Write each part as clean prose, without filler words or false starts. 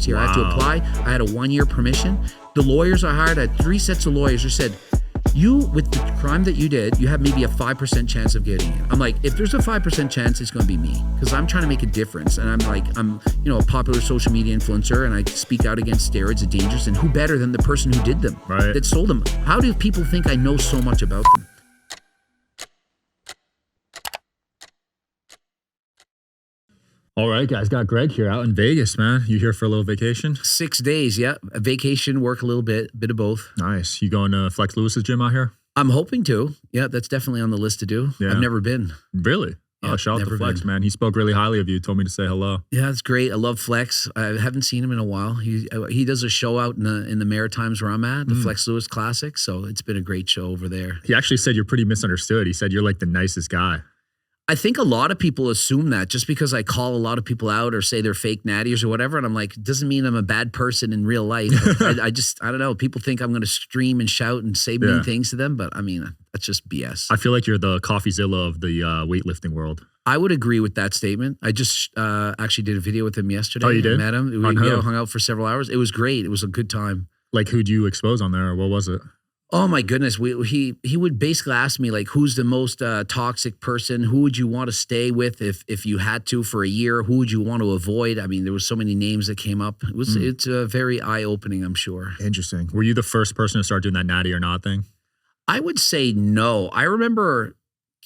here. I had to apply. I had a 1-year permission. The lawyers I hired, I had 3 sets of lawyers who said, you, with the crime that you did, you have maybe a 5% chance of getting it. I'm like, if there's a 5% chance, it's going to be me, because I'm trying to make a difference. And I'm a popular social media influencer, and I speak out against steroids and dangers. And who better than the person who did them, that sold them? How do people think I know so much about them? All right, guys, got Greg here out in Vegas, man. You here for a little vacation? 6 days, yeah. A vacation, work a little bit of both. Nice. You going to Flex Lewis's gym out here? I'm hoping to. Yeah, that's definitely on the list to do. Yeah. I've never been. Really? Yeah, shout out to Flex, man. He spoke really highly of you. Told me to say hello. Yeah, that's great. I love Flex. I haven't seen him in a while. He does a show out in the Maritimes where I'm at, the Flex Lewis Classic. So it's been a great show over there. He actually said you're pretty misunderstood. He said you're like the nicest guy. I think a lot of people assume that just because I call a lot of people out or say they're fake natties or whatever. And I'm like, it doesn't mean I'm a bad person in real life. I don't know. People think I'm going to scream and shout and say mean things to them. But I mean, that's just BS. I feel like you're the CoffeeZilla of the weightlifting world. I would agree with that statement. I just actually did a video with him yesterday. Oh, you did? I met him. We hung out for several hours. It was great. It was a good time. Like, who'd you expose on there? Or what was it? Oh my goodness. He would basically ask me, like, who's the most toxic person? Who would you want to stay with if you had to for a year? Who would you want to avoid? I mean, there was so many names that came up. It's very eye-opening, I'm sure. Interesting. Were you the first person to start doing that natty or not thing? I would say no. I remember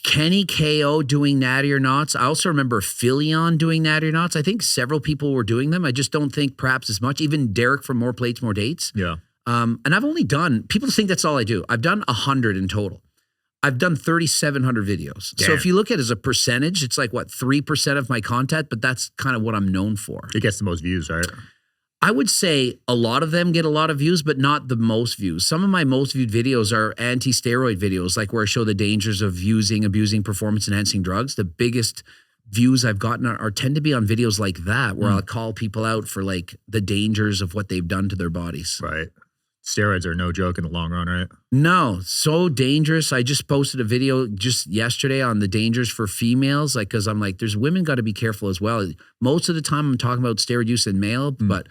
Kenny KO doing natty or nots. I also remember Philion doing natty or nots. I think several people were doing them. I just don't think perhaps as much. Even Derek from More Plates, More Dates. Yeah. And I've only done, people think that's all I do. I've done 100 in total. I've done 3,700 videos. Damn. So if you look at it as a percentage, it's like, what, 3% of my content, but that's kind of what I'm known for. It gets the most views, right? I would say a lot of them get a lot of views, but not the most views. Some of my most viewed videos are anti-steroid videos, like where I show the dangers of abusing performance-enhancing drugs. The biggest views I've gotten tend to be on videos like that, where I'll call people out for like the dangers of what they've done to their bodies. Right. Steroids are no joke in the long run, right? No, so dangerous. I just posted a video just yesterday on the dangers for females, like, because I'm like, there's women got to be careful as well. Most of the time I'm talking about steroid use in male, but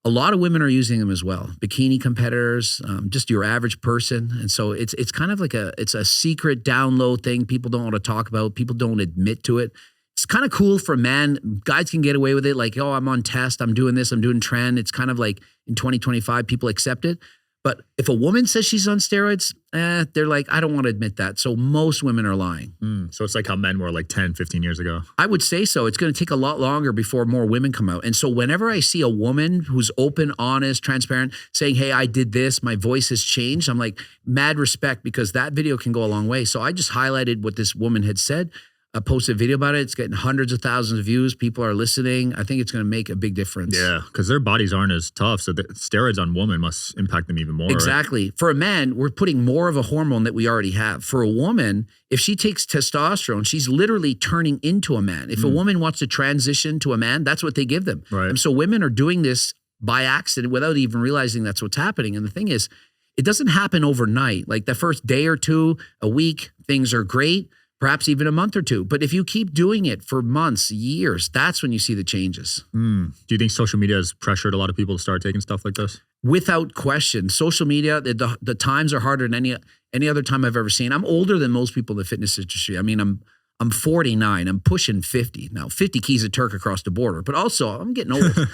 a lot of women are using them as well. Bikini competitors, just your average person. And so it's kind of like it's a secret down low thing people don't want to talk about. People don't admit to it. It's kind of cool for a man. Guys can get away with it. Like, oh, I'm on test. I'm doing this. I'm doing trend. It's kind of like in 2025, people accept it. But if a woman says she's on steroids, they're like, I don't want to admit that. So most women are lying. So it's like how men were like 10, 15 years ago. I would say so. It's going to take a lot longer before more women come out. And so whenever I see a woman who's open, honest, transparent, saying, hey, I did this, my voice has changed, I'm like, mad respect, because that video can go a long way. So I just highlighted what this woman had said. I posted a video about it. It's getting hundreds of thousands of views. People are listening. I think it's going to make a big difference. Yeah, because their bodies aren't as tough. So the steroids on women must impact them even more. Exactly. Right? For a man, we're putting more of a hormone that we already have. For a woman, if she takes testosterone, she's literally turning into a man. If a woman wants to transition to a man, that's what they give them. Right. And so women are doing this by accident without even realizing that's what's happening. And the thing is, it doesn't happen overnight. Like the first day or two, a week, things are great. Perhaps even a month or two. But if you keep doing it for months, years, that's when you see the changes. Do you think social media has pressured a lot of people to start taking stuff like this? Without question. Social media, the times are harder than any other time I've ever seen. I'm older than most people in the fitness industry. I mean, I'm 49. I'm pushing 50. Now, 50 keys a Turk across the border. But also, I'm getting old.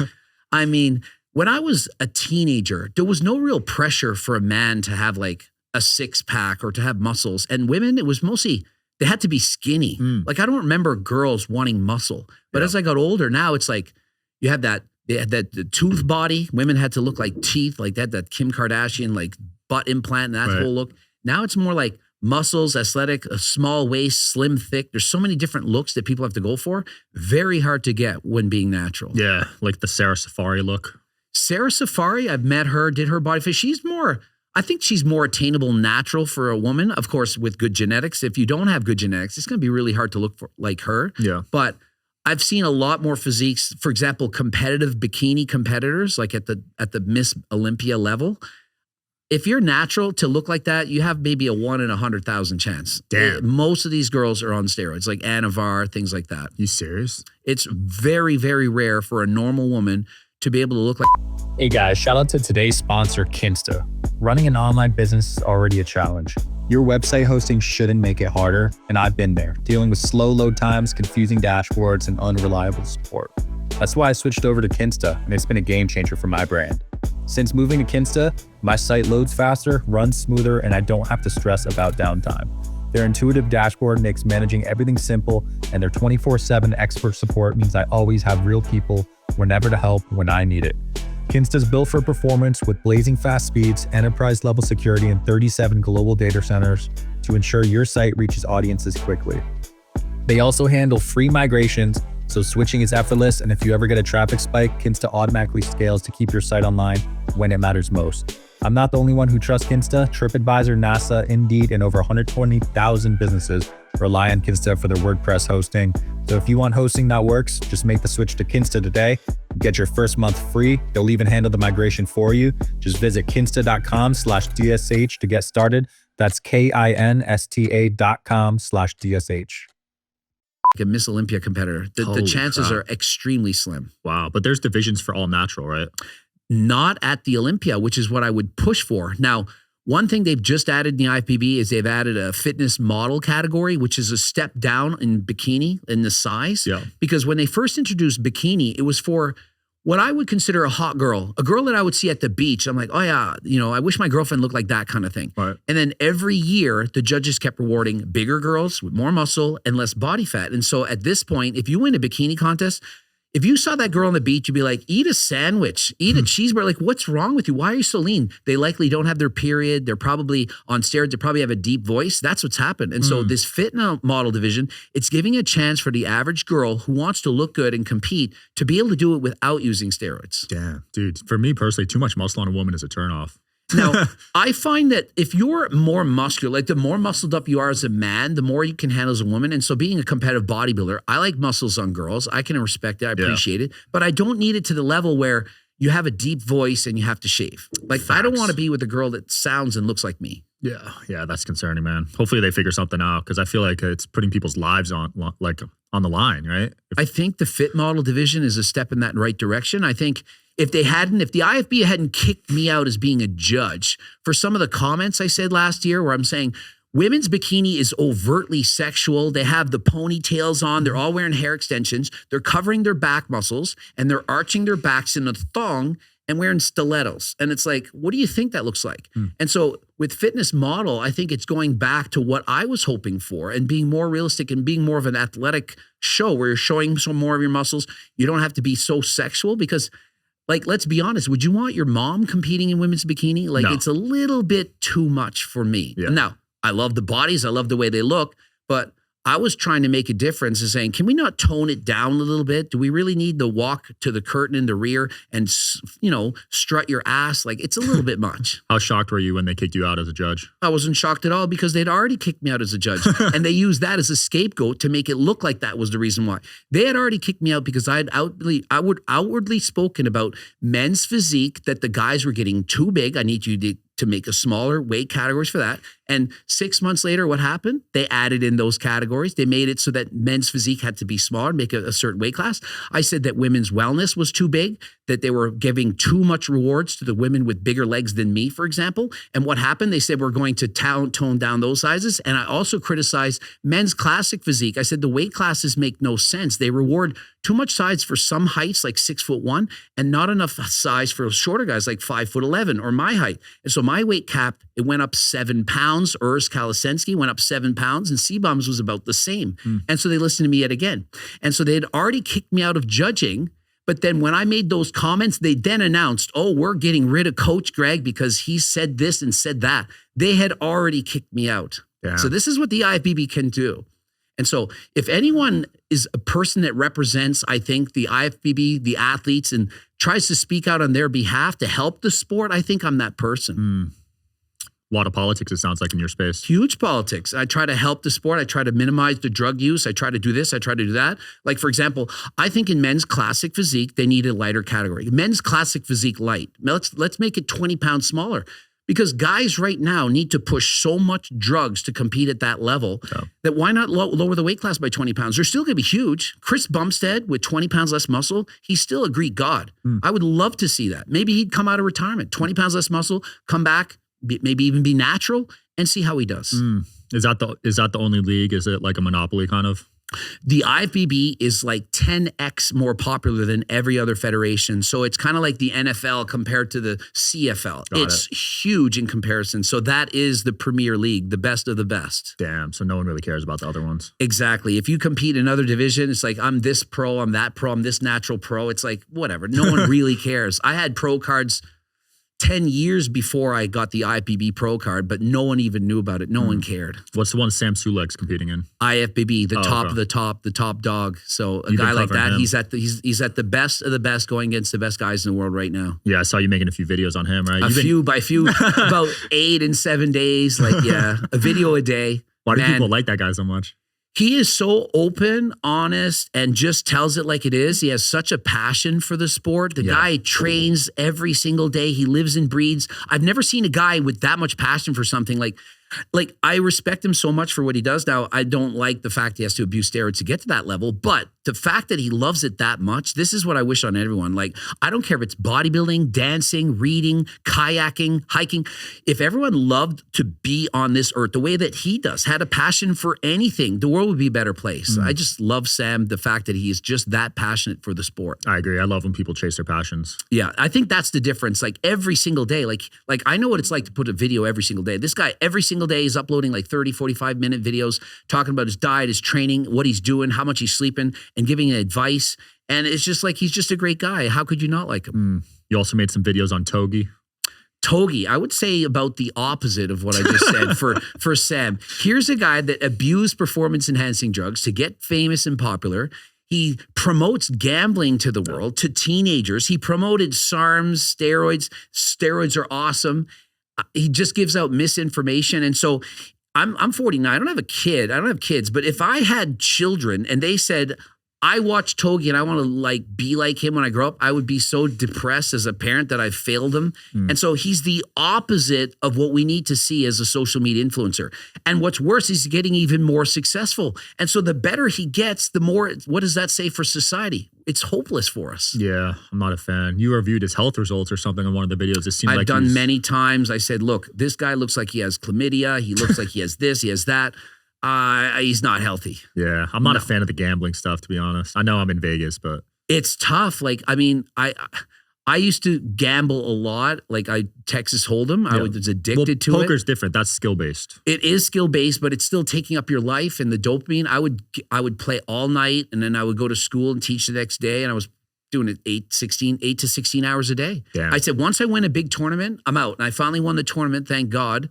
I mean, when I was a teenager, there was no real pressure for a man to have like a six-pack or to have muscles. And women, it was mostly... they had to be skinny. Like, I don't remember girls wanting muscle. But as I got older, now it's like you have the tooth body. Women had to look like teeth, like that Kim Kardashian, like butt implant, and that whole look. Now it's more like muscles, athletic, a small waist, slim, thick. There's so many different looks that people have to go for. Very hard to get when being natural. Yeah, like the Sarah Safari look. Sarah Safari, I've met her, did her body fit. I think she's more attainable natural for a woman, of course, with good genetics. If you don't have good genetics, it's going to be really hard to look for like her. Yeah. But I've seen a lot more physiques, for example, competitive bikini competitors, like at the Miss Olympia level. If you're natural to look like that, you have maybe a 1 in 100,000 chance. Damn. Most of these girls are on steroids, like Anavar, things like that. You serious? It's very, very rare for a normal woman to be able to look like. Hey guys, shout out to today's sponsor, Kinsta. Running an online business is already a challenge. Your website hosting shouldn't make it harder, and I've been there, dealing with slow load times, confusing dashboards, and unreliable support. That's why I switched over to Kinsta, and it's been a game changer for my brand. Since moving to Kinsta, my site loads faster, runs smoother, and I don't have to stress about downtime. Their intuitive dashboard makes managing everything simple, and their 24/7 expert support means I always have real people whenever to help when I need it. Kinsta's built for performance with blazing fast speeds, enterprise-level security, and 37 global data centers to ensure your site reaches audiences quickly. They also handle free migrations, so switching is effortless, and if you ever get a traffic spike, Kinsta automatically scales to keep your site online when it matters most. I'm not the only one who trusts Kinsta. TripAdvisor, NASA, Indeed, and over 120,000 businesses rely on Kinsta for their WordPress hosting. So if you want hosting that works, just make the switch to Kinsta today. Get your first month free. They'll even handle the migration for you. Just visit kinsta.com/DSH to get started. That's KINSTA.com/DSH. A Miss Olympia competitor. The chances are extremely slim. Wow. But there's divisions for all natural, right? Not at the Olympia, which is what I would push for. Now, one thing they've just added in the IFBB is they've added a fitness model category, which is a step down in bikini in the size. Yeah. Because when they first introduced bikini, it was for what I would consider a hot girl, a girl that I would see at the beach. I'm like, oh yeah, I wish my girlfriend looked like that kind of thing. Right. And then every year, the judges kept rewarding bigger girls with more muscle and less body fat. And so at this point, if you win a bikini contest, if you saw that girl on the beach, you'd be like, eat a sandwich, eat a cheeseburger. Like, what's wrong with you? Why are you so lean? They likely don't have their period. They're probably on steroids. They probably have a deep voice. That's what's happened. And so this fit model division, it's giving a chance for the average girl who wants to look good and compete to be able to do it without using steroids. Yeah, dude. For me personally, too much muscle on a woman is a turnoff. Now, I find that if you're more muscular, like the more muscled up you are as a man, the more you can handle as a woman. And so being a competitive bodybuilder, I like muscles on girls. I can respect it. I appreciate it. But I don't need it to the level where you have a deep voice and you have to shave. Like, I don't want to be with a girl that sounds and looks like me. Yeah, that's concerning, man. Hopefully they figure something out, because I feel like it's putting people's lives on the line, right? I think the fit model division is a step in that right direction. I think if the IFB hadn't kicked me out as being a judge for some of the comments I said last year where I'm saying women's bikini is overtly sexual. They have the ponytails on. They're all wearing hair extensions. They're covering their back muscles and they're arching their backs in a thong and wearing stilettos. And it's like, what do you think that looks like? And so with fitness model, I think it's going back to what I was hoping for and being more realistic and being more of an athletic show where you're showing some more of your muscles. You don't have to be so sexual because, like, let's be honest, would you want your mom competing in women's bikini? Like, it's a little bit too much for me. Yeah. Now, I love the bodies. I love the way they look. But I was trying to make a difference and saying, can we not tone it down a little bit? Do we really need to walk to the curtain in the rear and, strut your ass? Like, it's a little bit much. How shocked were you when they kicked you out as a judge? I wasn't shocked at all because they'd already kicked me out as a judge. And they used that as a scapegoat to make it look like that was the reason why. They had already kicked me out because I would outwardly spoken about men's physique, that the guys were getting too big. I need you to make a smaller weight categories for that. And 6 months later, what happened? They added in those categories. They made it so that men's physique had to be smaller, make a certain weight class. I said that women's wellness was too big, that they were giving too much rewards to the women with bigger legs than me, for example. And what happened? They said we're going to tone down those sizes. And I also criticized men's classic physique. I said the weight classes make no sense. They reward too much size for some heights, like 6'1", and not enough size for shorter guys like 5'11" or my height. And so my weight cap, it went up 7 pounds. Urs Kalasensky went up 7 pounds, and C-Bums was about the same. And so they listened to me yet again. And so they had already kicked me out of judging. But then when I made those comments, they then announced, oh, we're getting rid of Coach Greg because he said this and said that. They had already kicked me out. Yeah. So this is what the IFBB can do. And so if anyone is a person that represents, I think, the IFBB, the athletes, and tries to speak out on their behalf to help the sport, I think I'm that person. A lot of politics, it sounds like, in your space. Huge politics. I try to help the sport. I try to minimize the drug use. I try to do this. I try to do that. Like, for example, I think in men's classic physique, they need a lighter category. Men's classic physique light. Let's make it 20 pounds smaller. Because guys right now need to push so much drugs to compete at that level that why not lower the weight class by 20 pounds? They're still going to be huge. Chris Bumstead with 20 pounds less muscle, he's still a Greek god. I would love to see that. Maybe he'd come out of retirement, 20 pounds less muscle, come back, maybe even be natural and see how he does. Is that the only league? Is it like a monopoly kind of? The IFBB is like 10x more popular than every other federation. So it's kind of like the NFL compared to the CFL. It's huge in comparison. So that is the premier league, the best of the best. Damn. So no one really cares about the other ones. Exactly. If you compete in another division, it's like, I'm this pro, I'm that pro, I'm this natural pro. It's like, whatever. No one really cares. I had pro cards 10 years before I got the IFBB pro card, but no one even knew about it. No one cared. What's the one Sam Sulek's competing in? IFBB, the top of the top dog. So a guy like that, he's at the best of the best, going against the best guys in the world right now. Yeah, I saw you making a few videos on him, right? A few, about 8 and 7 days. Like, yeah, a video a day. Why do people like that guy so much? He is so open, honest, and just tells it like it is. He has such a passion for the sport. The guy trains every single day. He lives and breathes. I've never seen a guy with that much passion for something. Like I respect him so much for what he does. Now, I don't like the fact he has to abuse steroids to get to that level, but the fact that he loves it that much, this is what I wish on everyone. Like, I don't care if it's bodybuilding, dancing, reading, kayaking, hiking. If everyone loved to be on this earth the way that he does, had a passion for anything, the world would be a better place. I just love Sam, the fact that he is just that passionate for the sport. I agree. I love when people chase their passions. Yeah, I think that's the difference. Like every single day, like I know what it's like to put a video every single day. This guy, every single day, is uploading like 30, 45-minute videos talking about his diet, his training, what he's doing, how much he's sleeping, and giving advice. And it's just like, he's just a great guy. How could you not like him? You also made some videos on Toby. Toby, I would say about the opposite of what I just said for Sam. Here's a guy that abused performance-enhancing drugs to get famous and popular. He promotes gambling to the world, to teenagers. He promoted SARMs, steroids. Steroids are awesome. He just gives out misinformation. And so I'm 49. I don't have a kid. I don't have kids. But if I had children and they said, I watch Toby and I want to like be like him when I grow up, I would be so depressed as a parent that I failed him. And so he's the opposite of what we need to see as a social media influencer. And what's worse, he's getting even more successful. And so the better he gets, the more, what does that say for society? It's hopeless for us. Yeah, I'm not a fan. You reviewed his health results or something in one of the videos. It seemed I've like done many times. I said, look, this guy looks like he has chlamydia. He looks like he has this, he has that. He's not healthy. Yeah, I'm not a fan of the gambling stuff, to be honest. I know I'm in Vegas, but it's tough. Like, I mean, I used to gamble a lot. Like Texas Hold'em, I was addicted to it. Poker's different. That's skill based. It is skill based, but it's still taking up your life and the dopamine. I would play all night, and then I would go to school and teach the next day, and I was doing it 8 to 16 hours a day. Yeah. I said, once I win a big tournament, I'm out. And I finally won the tournament, thank God.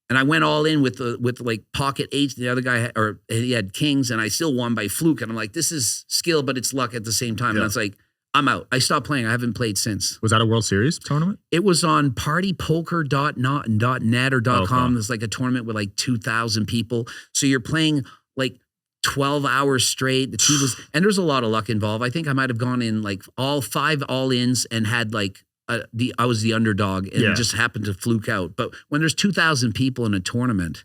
And I went all in with like pocket eights. The other guy, he had kings, and I still won by fluke. And I'm like, this is skill, but it's luck at the same time. And I was like, I'm out. I stopped playing. I haven't played since. Was that a World Series tournament? It was on partypoker.net or .com. Okay. There's like a tournament with like 2,000 people. So you're playing like 12 hours straight. The team was, and there's a lot of luck involved. I think I might have gone in like all 5 all-ins and had like I was the underdog, and it just happened to fluke out. But when there's 2,000 people in a tournament,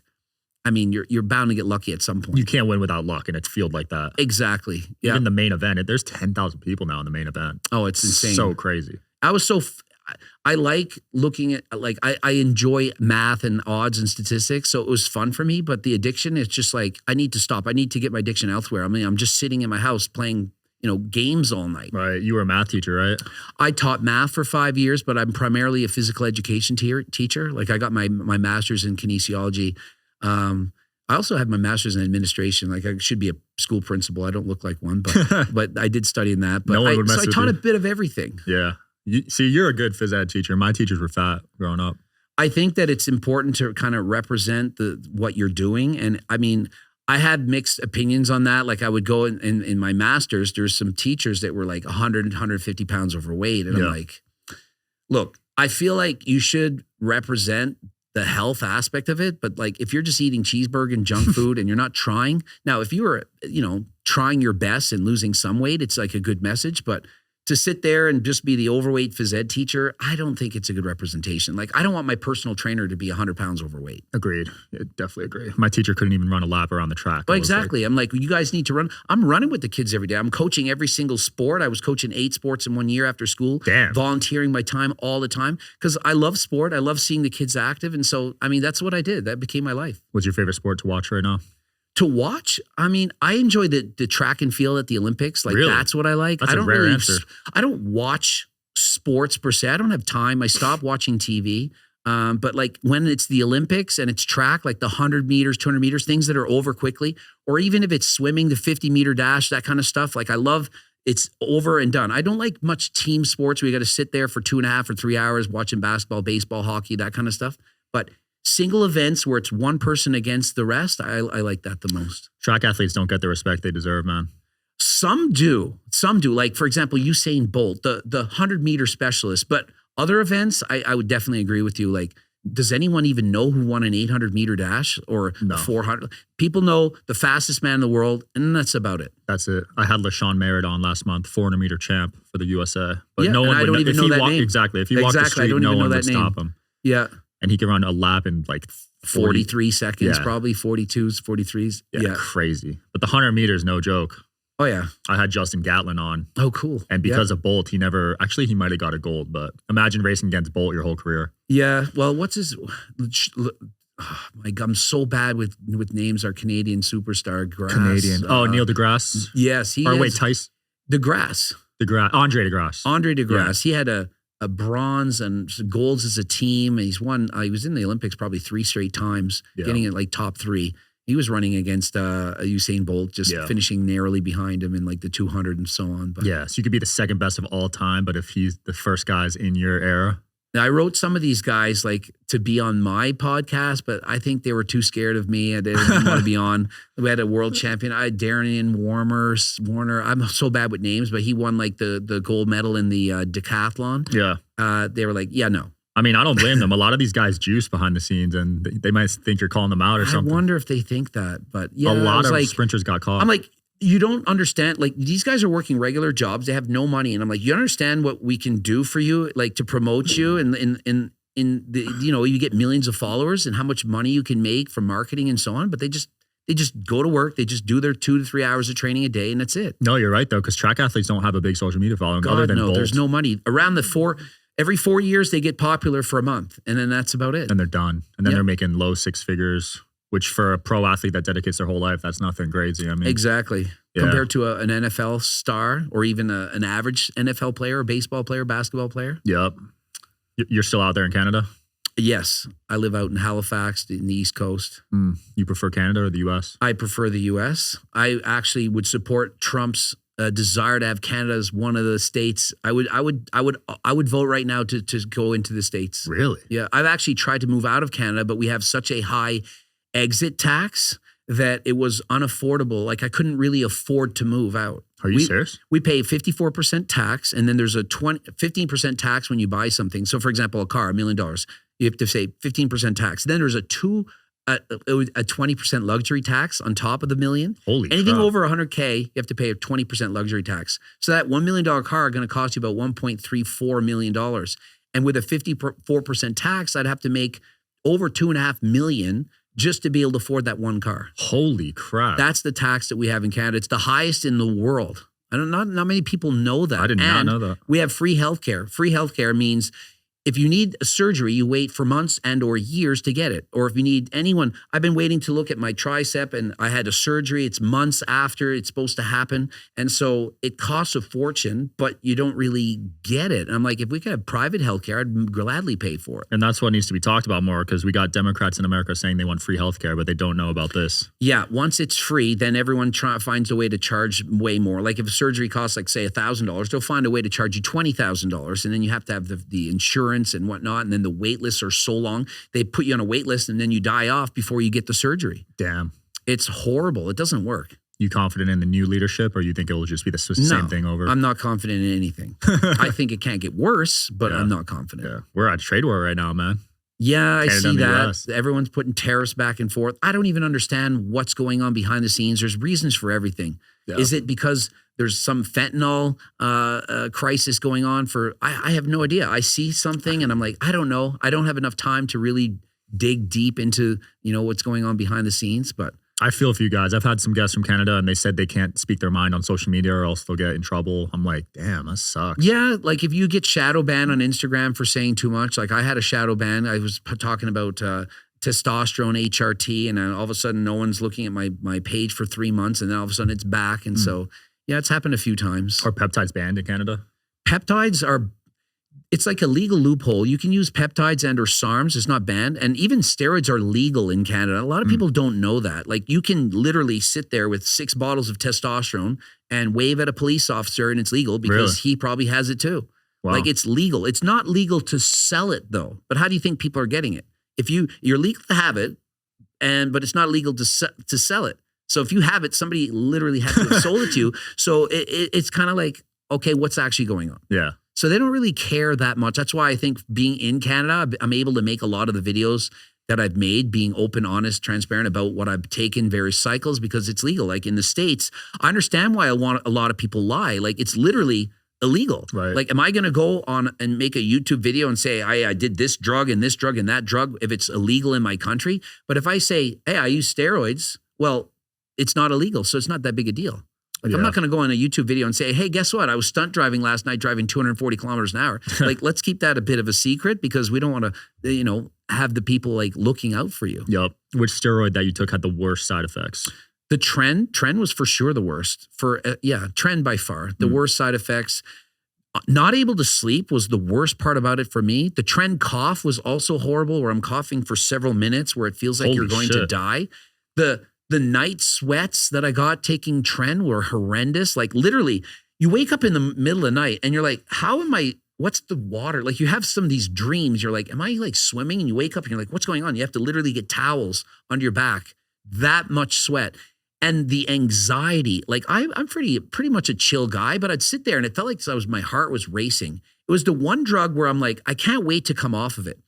I mean, you're bound to get lucky at some point. You can't win without luck in a field like that. Exactly. Yeah. Even the main event, there's 10,000 people now in the main event. Oh, it's insane. So crazy. I like looking at, like, I enjoy math and odds and statistics, so it was fun for me. But the addiction, it's just like, I need to stop. I need to get my addiction elsewhere. I mean, I'm just sitting in my house playing, games all night. Right. You were a math teacher, right? I taught math for 5 years, but I'm primarily a physical education teacher. Like, I got my master's in kinesiology. I also have my master's in administration. Like, I should be a school principal. I don't look like one, but I did study in that. But no one would mess so I with taught you. a bit of everything. Yeah. You're a good phys ed teacher. My teachers were fat growing up. I think that it's important to kind of represent what you're doing. And I mean, I had mixed opinions on that. Like, I would go in my master's, there's some teachers that were like 100, 150 pounds overweight. And I'm like, look, I feel like you should represent the health aspect of it. But like, if you're just eating cheeseburger and junk food and you're not trying, now, if you were, trying your best and losing some weight, it's like a good message. But to sit there and just be the overweight phys ed teacher, I don't think it's a good representation. Like, I don't want my personal trainer to be 100 pounds overweight. Agreed. Yeah, definitely agree. My teacher couldn't even run a lap around the track. But exactly. I'm like, you guys need to run. I'm running with the kids every day. I'm coaching every single sport. I was coaching 8 sports in 1 year after school. Damn. Volunteering my time all the time because I love sport. I love seeing the kids active. And so, I mean, that's what I did. That became my life. What's your favorite sport to watch right now? To watch, I mean, I enjoy the track and field at the Olympics. Like, Really? that's what I like. That's I a don't rare really, answer. I don't watch sports per se. I don't have time. I stopped watching TV. But like when it's the Olympics and it's track, like the 100 meters, 200 meters, things that are over quickly, or even if it's swimming, the 50-meter dash, that kind of stuff. Like, I love it's over and done. I don't like much team sports where you got to sit there for 2.5 or 3 hours watching basketball, baseball, hockey, that kind of stuff. But single events where it's one person against the rest, I like that the most. Track athletes don't get the respect they deserve, man. Some do. Like, for example, Usain Bolt, the 100-meter specialist. But other events, I would definitely agree with you. Like, does anyone even know who won an 800-meter dash or No. 400? People know the fastest man in the world, and that's about it. That's it. I had LaShawn Merritt on last month, 400-meter champ for the USA. But Yeah, no and one I would don't even if know he that walked, name. Exactly. If he walked the Exactly, I street, don't no even know one that would stop name. him. Yeah. And he could run a lap in like 43 seconds, Yeah. probably 42s, 43s. Yeah, crazy. But the 100 meters, no joke. Oh, yeah. I had Justin Gatlin on. Oh, cool. And because of Bolt, he might have got a gold, but imagine racing against Bolt your whole career. Yeah. Well, what's his? Oh my God, I'm so bad with names. Our Canadian superstar, Grass. Neil deGrasse. Yes, he. Tice. DeGrasse. Andre deGrasse. Andre DeGrasse. He had a bronze and golds as a team. And he's won. He was in the Olympics probably 3 straight times, getting it like top 3. He was running against Usain Bolt, just finishing narrowly behind him in like the 200 and so on. But yeah, so you could be the second best of all time, but if he's the first guys in your era. I wrote some of these guys like to be on my podcast, but I think they were too scared of me. They didn't want to be on. We had a world champion. I had Darian Warner. I'm so bad with names, but he won like the gold medal in the decathlon. Yeah. They were like, yeah, no. I mean, I don't blame them. A lot of these guys juice behind the scenes, and they might think you're calling them out or something. I wonder if they think that, but yeah. A lot of like, sprinters got caught. I'm like, you don't understand. Like, these guys are working regular jobs. They have no money. And I'm like, you understand what we can do for you, like to promote you and in the, you know, you get millions of followers and how much money you can make from marketing and so on. But they just go to work. They just do their 2 to 3 hours of training a day, and that's it. No, you're right though, because track athletes don't have a big social media following. God, other than no, Bolt. there's no money. Around every 4 years they get popular for a month, and then that's about it. And they're done. And then they're making low 6 figures, which for a pro athlete that dedicates their whole life, that's nothing crazy. I mean, exactly. Yeah. Compared to an NFL star or even an average NFL player, or baseball player, basketball player. Yep. You're still out there in Canada? Yes. I live out in Halifax in the East Coast. You prefer Canada or the U.S.? I prefer the U.S. I actually would support Trump's desire to have Canada as one of the states. I would vote right now to go into the States. Really? Yeah. I've actually tried to move out of Canada, but we have such a high exit tax that it was unaffordable. Like, I couldn't really afford to move out. Are you serious? We pay 54% tax, and then there's a 15% tax when you buy something. So, for example, a car, $1 million, you have to say 15% tax. Then there's a 20% luxury tax on top of the million. Holy Anything crap. over 100K, you have to pay a 20% luxury tax. So that $1 million car going to cost you about $1.34 million. And with a 54% tax, I'd have to make over $2.5 million just to be able to afford that one car. Holy crap. That's the tax that we have in Canada. It's the highest in the world. Not many people know that. I did not know that. We have free healthcare. Free healthcare means if you need a surgery, you wait for months and or years to get it. Or if you need I've been waiting to look at my tricep and I had a surgery. It's months after it's supposed to happen. And so it costs a fortune, but you don't really get it. And I'm like, if we could have private healthcare, I'd gladly pay for it. And that's what needs to be talked about more, because we got Democrats in America saying they want free healthcare, but they don't know about this. Yeah, once it's free, then everyone finds a way to charge way more. Like if a surgery costs, like say $1,000, they'll find a way to charge you $20,000, and then you have to have the insurance and whatnot, and then the wait lists are so long. They put you on a wait list, and then you die off before you get the surgery. Damn. It's horrible. It doesn't work. You confident in the new leadership, or you think it will just be the same thing over? I'm not confident in anything. I think it can't get worse, but I'm not confident. Yeah. We're at trade war right now, man. Yeah, I Canada see and the that. US. Everyone's putting tariffs back and forth. I don't even understand what's going on behind the scenes. There's reasons for everything. Yeah. Is it because there's some fentanyl crisis going on I have no idea. I see something and I'm like, I don't know. I don't have enough time to really dig deep into, what's going on behind the scenes, but I feel for you guys. I've had some guests from Canada and they said they can't speak their mind on social media or else they'll get in trouble. I'm like, damn, that sucks. Yeah, like if you get shadow banned on Instagram for saying too much, like I had a shadow ban. I was talking about testosterone, HRT, and then all of a sudden no one's looking at my page for 3 months and then all of a sudden it's back. And so, yeah, it's happened a few times. Are peptides banned in Canada? Peptides it's like a legal loophole. You can use peptides and or SARMs. It's not banned. And even steroids are legal in Canada. A lot of people don't know that. Like you can literally sit there with 6 bottles of testosterone and wave at a police officer and it's legal because he probably has it too. Wow. Like it's legal. It's not legal to sell it though. But how do you think people are getting it? If you're legal to have it, but it's not legal to sell it. So if you have it, somebody literally had to have sold it to you. So it's kind of like, okay, what's actually going on? Yeah. So they don't really care that much. That's why I think being in Canada, I'm able to make a lot of the videos that I've made, being open, honest, transparent about what I've taken various cycles because it's legal. Like in the States, I understand why a lot of people lie. Like it's literally illegal. Right. Like, am I going to go on and make a YouTube video and say, I did this drug and that drug if it's illegal in my country? But if I say, hey, I use steroids, well, it's not illegal. So it's not that big a deal. Like, I'm not going to go on a YouTube video and say, hey, guess what? I was stunt driving last night, driving 240 kilometers an hour. Like, let's keep that a bit of a secret because we don't want to, have the people like looking out for you. Yep. Which steroid that you took had the worst side effects? The trend was for sure the worst. Trend by far. The worst side effects. Not able to sleep was the worst part about it for me. The trend cough was also horrible where I'm coughing for several minutes where it feels like you're going to die. The night sweats that I got taking trend were horrendous. Like literally, you wake up in the middle of the night and you're like, what's the water? Like you have some of these dreams. You're like, am I like swimming? And you wake up and you're like, what's going on? You have to literally get towels under your back. That much sweat. And the anxiety, like I'm pretty much a chill guy, but I'd sit there and it felt like my heart was racing. It was the one drug where I'm like, I can't wait to come off of it.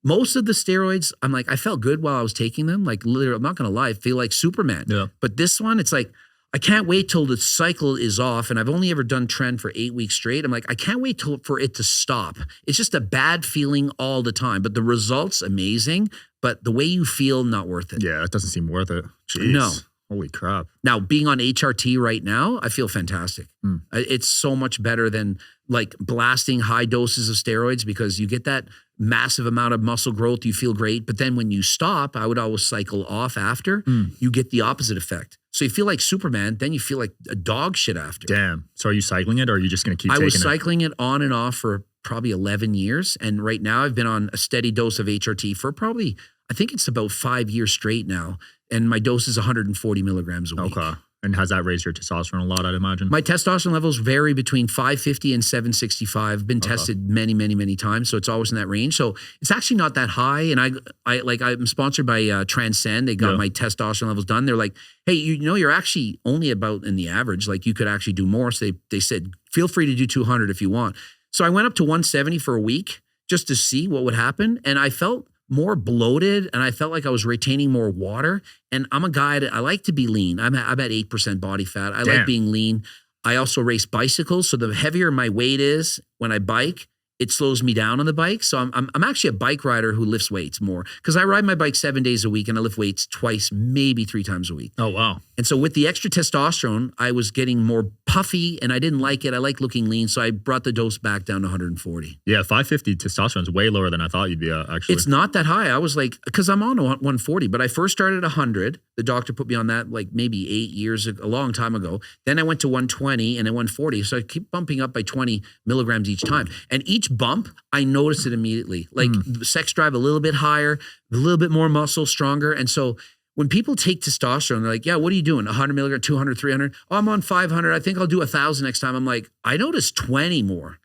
Most of the steroids, I'm like, I felt good while I was taking them. Like literally, I'm not going to lie, I feel like Superman. Yeah. But this one, it's like, I can't wait till the cycle is off. And I've only ever done trend for 8 weeks straight. I'm like, I can't wait for it to stop. It's just a bad feeling all the time. But the results, amazing. But the way you feel, not worth it. Yeah, it doesn't seem worth it. Jeez. No. Holy crap. Now, being on HRT right now, I feel fantastic. It's so much better than like blasting high doses of steroids because you get that massive amount of muscle growth. You feel great. But then when you stop, I would always cycle off after. You get the opposite effect. So you feel like Superman, then you feel like a dog shit after. Damn. So are you cycling it or are you just going to keep taking it? I was cycling it on and off for probably 11 years. And right now I've been on a steady dose of HRT for probably, I think it's about 5 years straight now. And my dose is 140 milligrams a week. Okay. And has that raised your testosterone a lot, I'd imagine? My testosterone levels vary between 550 and 765. I've been tested many, many, many times. So it's always in that range. So it's actually not that high. And I'm sponsored by Transcend. They got my testosterone levels done. They're like, hey, you're actually only about in the average. Like you could actually do more. So they said, feel free to do 200 if you want. So I went up to 170 for a week just to see what would happen. And I felt more bloated and I felt like I was retaining more water. And I'm a guy that I like to be lean. I'm at 8% body fat. I like being lean. I also race bicycles. So the heavier my weight is when I bike, it slows me down on the bike. So I'm actually a bike rider who lifts weights more because I ride my bike 7 days a week and I lift weights twice, maybe 3 times a week. Oh, wow. And so with the extra testosterone, I was getting more puffy and I didn't like it. I like looking lean. So I brought the dose back down to 140. Yeah, 550 testosterone is way lower than I thought you'd be actually. It's not that high. I was like, because I'm on 140, but I first started at 100. The doctor put me on that like maybe 8 years ago, a long time ago. Then I went to 120 and then 140. So I keep bumping up by 20 milligrams each time. And each bump, I noticed it immediately. Like sex drive a little bit higher, a little bit more muscle, stronger. And so when people take testosterone, they're like, yeah, what are you doing? 100 milligrams, 200, 300? Oh, I'm on 500. I think I'll do 1,000 next time. I'm like, I noticed 20 more.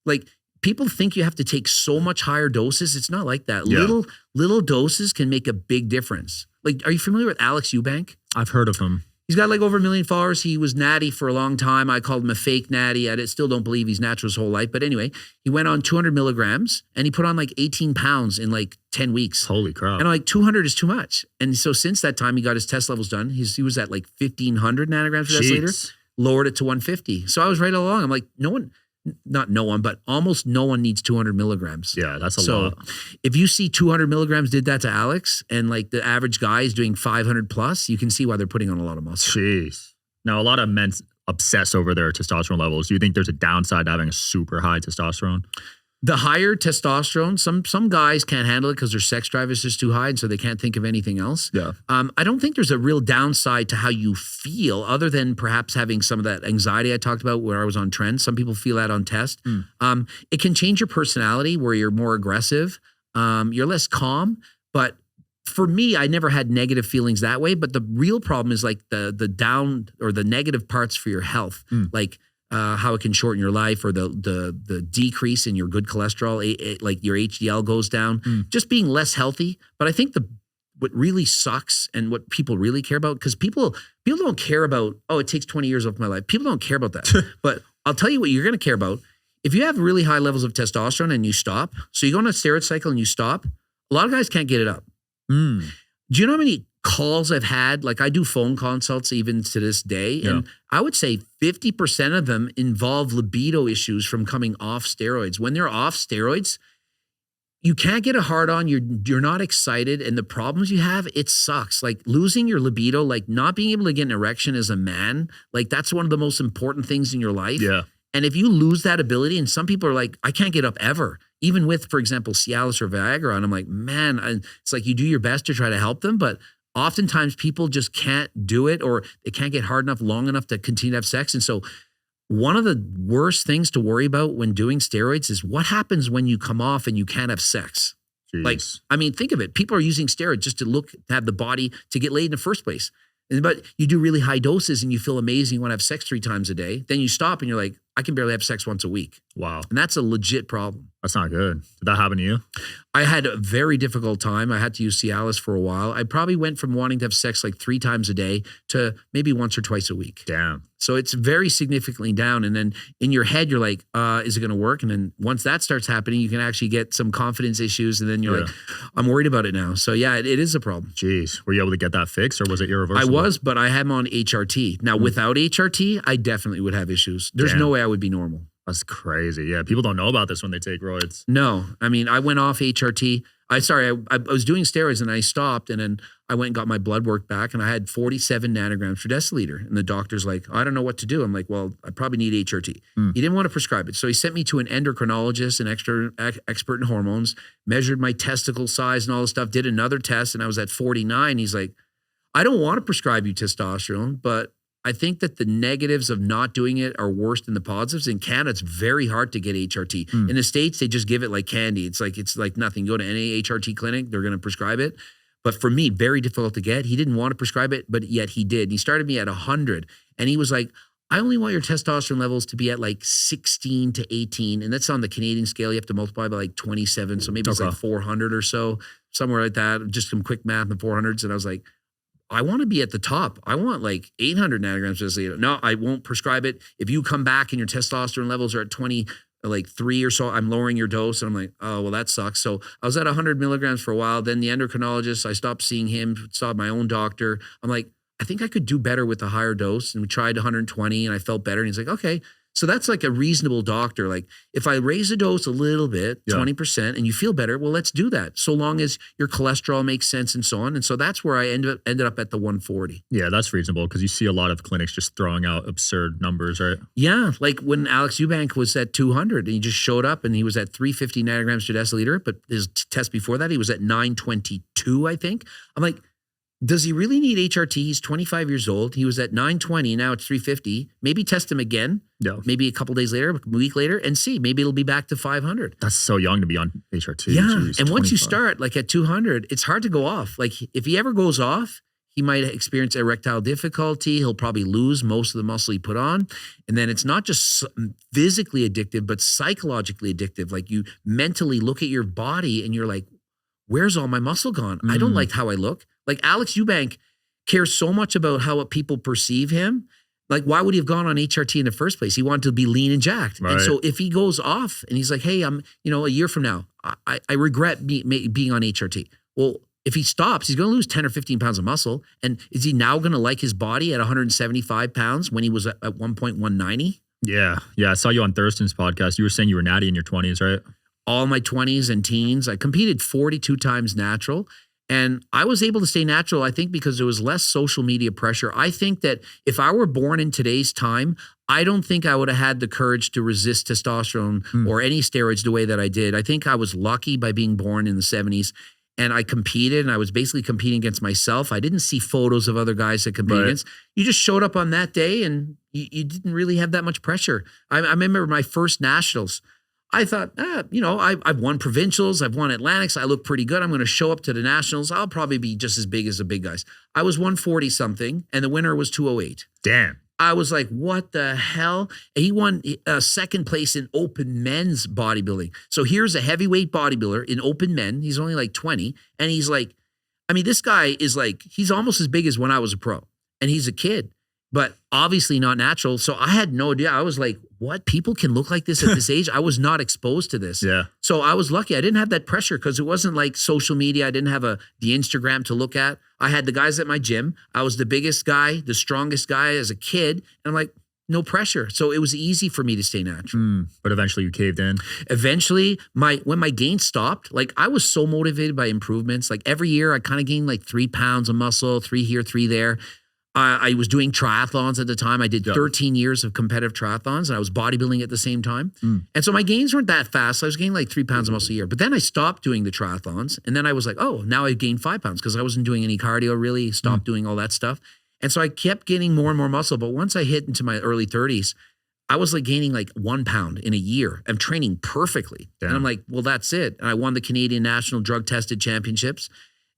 Like people think you have to take so much higher doses. It's not like that. Yeah. Little doses can make a big difference. Like, are you familiar with Alex Eubank? I've heard of him. He's got like over 1 million followers. He was Natty for a long time. I called him a fake Natty. I still don't believe he's natural his whole life. But anyway, he went on 200 milligrams and he put on like 18 pounds in like 10 weeks. Holy crap. And I'm like, 200 is too much. And so since that time, he got his test levels done. He was at like 1,500 nanograms per deciliter. lowered it to 150. So I was right along. I'm like, not no one, but almost no one needs 200 milligrams. Yeah, that's a lot. If you see 200 milligrams did that to Alex, and like the average guy is doing 500 plus, you can see why they're putting on a lot of muscle. Jeez. Now, a lot of men obsess over their testosterone levels. Do you think there's a downside to having a super high testosterone? The higher testosterone, some guys can't handle it because their sex drive is just too high, and so they can't think of anything else. Yeah. I don't think there's a real downside to how you feel, other than perhaps having some of that anxiety I talked about where I was on trend. Some people feel that on test. It can change your personality where you're more aggressive, you're less calm. But for me, I never had negative feelings that way. But the real problem is like the down or the negative parts for your health, like how it can shorten your life, or the decrease in your good cholesterol, like your HDL goes down, just being less healthy. But I think what really sucks and what people really care about, because people don't care about, oh, it takes 20 years off my life. People don't care about that. But I'll tell you what you're going to care about. If you have really high levels of testosterone and you stop, so you go on a steroid cycle and you stop, a lot of guys can't get it up. Do you know how many calls I've had? Like I do phone consults even to this day. And I would say 50% of them involve libido issues from coming off steroids. When they're off steroids, you can't get a hard on. You're not excited. And the problems you have, it sucks. Like losing your libido, like not being able to get an erection as a man, like that's one of the most important things in your life. Yeah. And if you lose that ability, and some people are like, I can't get up ever, even with, for example, Cialis or Viagra. And I'm like, man, it's like you do your best to try to help them, but oftentimes people just can't do it, or they can't get hard enough, long enough to continue to have sex. And so one of the worst things to worry about when doing steroids is what happens when you come off and you can't have sex. Jeez. Like, I mean, think of it. People are using steroids just to have the body to get laid in the first place. But you do really high doses and you feel amazing. You want to have sex 3 times a day. Then you stop and you're like, I can barely have sex once a week. Wow. And that's a legit problem. That's not good. Did that happen to you? I had a very difficult time. I had to use Cialis for a while. I probably went from wanting to have sex like 3 times a day to maybe once or twice a week. Damn. So it's very significantly down. And then in your head, you're like, is it going to work? And then once that starts happening, you can actually get some confidence issues. And then you're like, I'm worried about it now. So yeah, it is a problem. Jeez. Were you able to get that fixed, or was it irreversible? I was, but I had him on HRT. Now, without HRT, I definitely would have issues. There's no way I would be normal. That's crazy. Yeah. People don't know about this when they take roids. No. I mean, I went off HRT. I was doing steroids and I stopped, and then I went and got my blood work back, and I had 47 nanograms per deciliter. And the doctor's like, I don't know what to do. I'm like, well, I probably need HRT. He didn't want to prescribe it. So he sent me to an endocrinologist, an expert in hormones, measured my testicle size and all this stuff, did another test, and I was at 49. He's like, I don't want to prescribe you testosterone, but I think that the negatives of not doing it are worse than the positives. In Canada, it's very hard to get HRT. In the States, they just give it like candy. It's like nothing. You go to any HRT clinic, they're going to prescribe it. But for me, very difficult to get. He didn't want to prescribe it, but yet he did. And he started me at 100. And he was like, I only want your testosterone levels to be at like 16 to 18. And that's on the Canadian scale. You have to multiply by like 27. So maybe it's like 400 or so, somewhere like that. Just some quick math in 400s. And I was like, I want to be at the top. I want like 800 nanograms per deciliter. No, I won't prescribe it. If you come back and your testosterone levels are at 20, like 3 or so, I'm lowering your dose. And I'm like, oh, well, that sucks. So I was at 100 milligrams for a while. Then the endocrinologist, I stopped seeing him, saw my own doctor. I'm like, I think I could do better with a higher dose. And we tried 120 and I felt better. And he's like, okay. So that's like a reasonable doctor. Like if I raise the dose a little bit, 20%, and you feel better, well, let's do that. So long as your cholesterol makes sense and so on. And so that's where I ended up at the 140. Yeah, that's reasonable because you see a lot of clinics just throwing out absurd numbers, right? Yeah, like when Alex Eubank was at 200 and he just showed up and he was at 350 nanograms per deciliter, but his test before that, he was at 922, I think. I'm like, does he really need HRT? He's 25 years old. He was at 920. Now it's 350. Maybe test him again. Yeah. Maybe a couple days later, a week later, and see. Maybe it'll be back to 500. That's so young to be on HRT. Yeah. Jeez, and once you 25. start like at 200, it's hard to go off. Like if he ever goes off, he might experience erectile difficulty. He'll probably lose most of the muscle he put on. And then it's not just physically addictive, but psychologically addictive. Like you mentally look at your body and you're like, where's all my muscle gone? I don't like how I look. Like Alex Eubank cares so much about how people perceive him. Like, why would he have gone on HRT in the first place? He wanted to be lean and jacked. Right. And so if he goes off and he's like, hey, I'm, a year from now, I regret being on HRT. Well, if he stops, he's going to lose 10 or 15 pounds of muscle. And is he now going to like his body at 175 pounds when he was at one point 190? Yeah. Yeah. I saw you on Thurston's podcast. You were saying you were natty in your 20s, right? All my 20s and teens. I competed 42 times natural. And I was able to stay natural, I think, because there was less social media pressure. I think that if I were born in today's time, I don't think I would have had the courage to resist testosterone or any steroids the way that I did. I think I was lucky by being born in the 70s. And I competed, and I was basically competing against myself. I didn't see photos of other guys that competed against. You just showed up on that day, and you didn't really have that much pressure. I remember my first nationals. I thought, I've won provincials, I've won Atlantics, I look pretty good. I'm going to show up to the nationals. I'll probably be just as big as the big guys. I was 140 something, and the winner was 208. Damn. I was like, what the hell? He won second place in open men's bodybuilding. So here's a heavyweight bodybuilder in open men. He's only like 20. And he's like, this guy is like, he's almost as big as when I was a pro. And he's a kid, but obviously not natural. So I had no idea. I was like, what? People can look like this at this age? I was not exposed to this. Yeah. So I was lucky. I didn't have that pressure because it wasn't like social media. I didn't have the Instagram to look at. I had the guys at my gym. I was the biggest guy, the strongest guy as a kid. And I'm like, no pressure. So it was easy for me to stay natural. But eventually you caved in. Eventually, when my gains stopped, like I was so motivated by improvements. Like every year I kind of gained like 3 pounds of muscle, 3 here, 3 there. I was doing triathlons at the time. I did 13 years of competitive triathlons, and I was bodybuilding at the same time. And so my gains weren't that fast. I was gaining like 3 pounds of muscle a year. But then I stopped doing the triathlons, and then I was like, oh, now I've gained 5 pounds because I wasn't doing any cardio really, stopped doing all that stuff. And so I kept gaining more and more muscle. But once I hit into my early 30s, I was like gaining like 1 pound in a year. I'm training perfectly. Damn. And I'm like, well, that's it. And I won the Canadian National Drug Tested Championships.